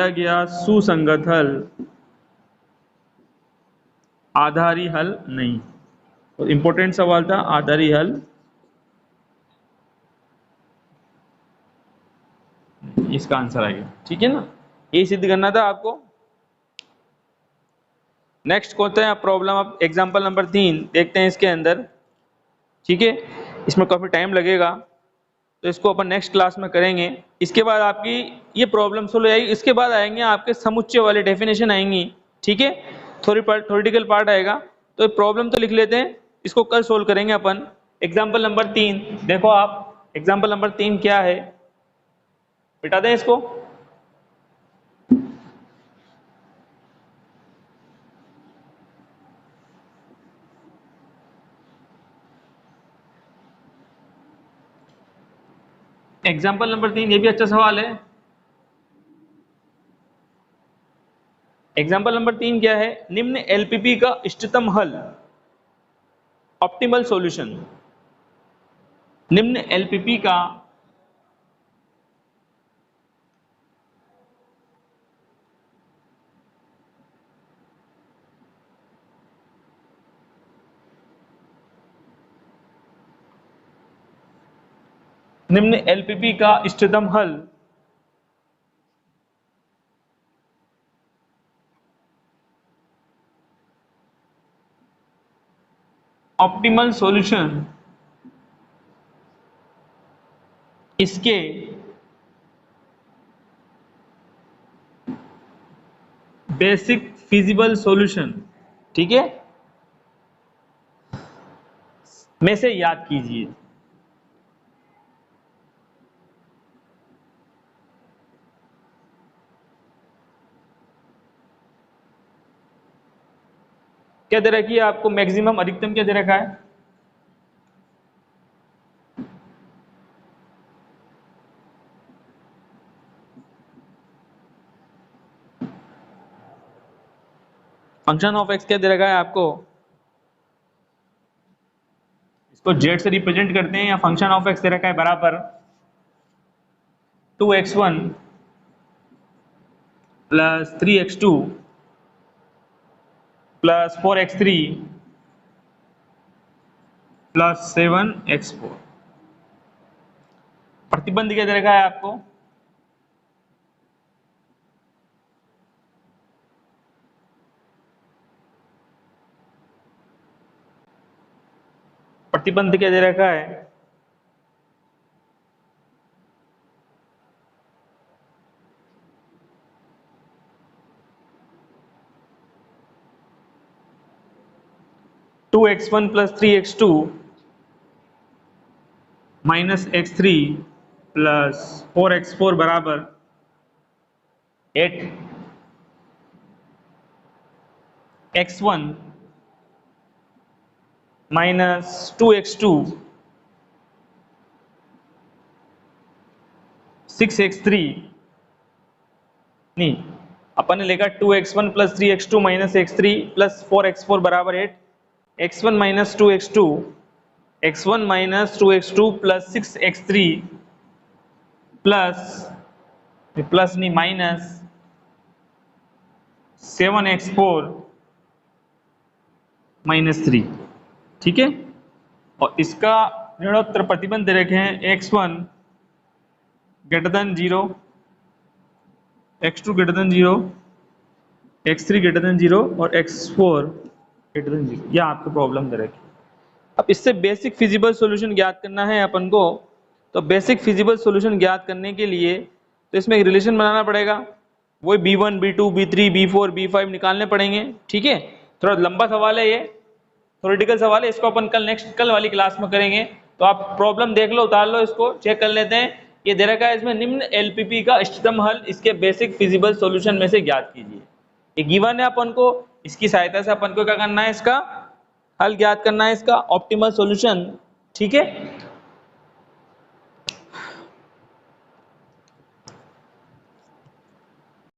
गया सुसंगत हल आधारी हल नहीं। तो इंपॉर्टेंट सवाल था, आधारी हल, इसका आंसर आ गया, ठीक है ना, यही सिद्ध करना था आपको। नेक्स्ट होता है प्रॉब्लम, अब एग्जांपल नंबर 3 देखते हैं इसके अंदर, ठीक है, इसमें काफी टाइम लगेगा। तो इसको अपन नेक्स्ट क्लास में करेंगे। इसके बाद आपकी ये प्रॉब्लम सोल्व हो जाएगी। इसके बाद आएंगे आपके समुच्चय वाले डेफिनेशन आएंगी, ठीक है, थ्योरेटिकल पार्ट आएगा। तो प्रॉब्लम तो लिख लेते हैं, इसको कल सोल्व करेंगे अपन। एग्जाम्पल नंबर 3 देखो आप, एग्जाम्पल नंबर 3 क्या है, मिटा दें इसको। एग्जाम्पल नंबर 3 ये भी अच्छा सवाल है। एग्जाम्पल नंबर 3 क्या है, निम्न एलपीपी का इष्टतम हल, ऑप्टिमल सॉल्यूशन। निम्न एलपीपी का निम्न एलपीपी का इष्टतम हल ऑप्टिमल सॉल्यूशन इसके बेसिक फिजिबल सॉल्यूशन, ठीक है, में से याद कीजिए। क्या दे रखी है आपको, मैक्सिमम अधिकतम क्या दे रखा है, फंक्शन ऑफ एक्स क्या दे रखा है आपको, इसको जेड से रिप्रेजेंट करते हैं, या फंक्शन ऑफ एक्स दे रखा है बराबर 2x1 plus 3x2 plus 4x3 plus 7x4। प्रतिबंध क्या दे रखा है आपको, प्रतिबंध क्या दे रखा है, to x1 plus 3x2 minus x3 plus 4x4 बराबर 8 x1 माइनस 2x2 6x3, नहीं अपन ने लिखा 2x1 plus 3x2 minus x3 plus 4x4 बराबर 8, x1 minus 2x2, x1 minus 2x2 plus 6x3 plus नहीं माइनस 7x4 माइनस 3, ठीक है। और इसका ऋणोत्तर प्रतिबंध दे रखे हैं x1 greater than 0, x2 greater than 0, x3 greater than 0 और x4 ग्रेटर देन 0। यह आपको प्रॉब्लम दे रखी। अब इससे बेसिक फिजिबल सॉल्यूशन ज्ञात करना है अपन को। तो बेसिक फिजिबल सॉल्यूशन ज्ञात करने के लिए तो इसमें एक रिलेशन बनाना पड़ेगा, वही b1 b2 b3 b4 b5 निकालने पड़ेंगे, ठीक है। थोड़ा लंबा सवाल है, ये थ्योरेटिकल सवाल है, इसको अपन कल वाली क्लास में करेंगे। तो आप प्रॉब्लम देख लो, उतार लो, इसको चेक कर लेते हैं। ये दे रखा है इसमें, निम्न एलपीपी का इष्टतम हल इसके बेसिक फिजिबल सॉल्यूशन में से ज्ञात कीजिए। ये गिवन है अपन को, इसकी सहायता से अपन को क्या करना है, इसका हल ज्ञात करना है, इसका ऑप्टिमल सॉल्यूशन, ठीक है।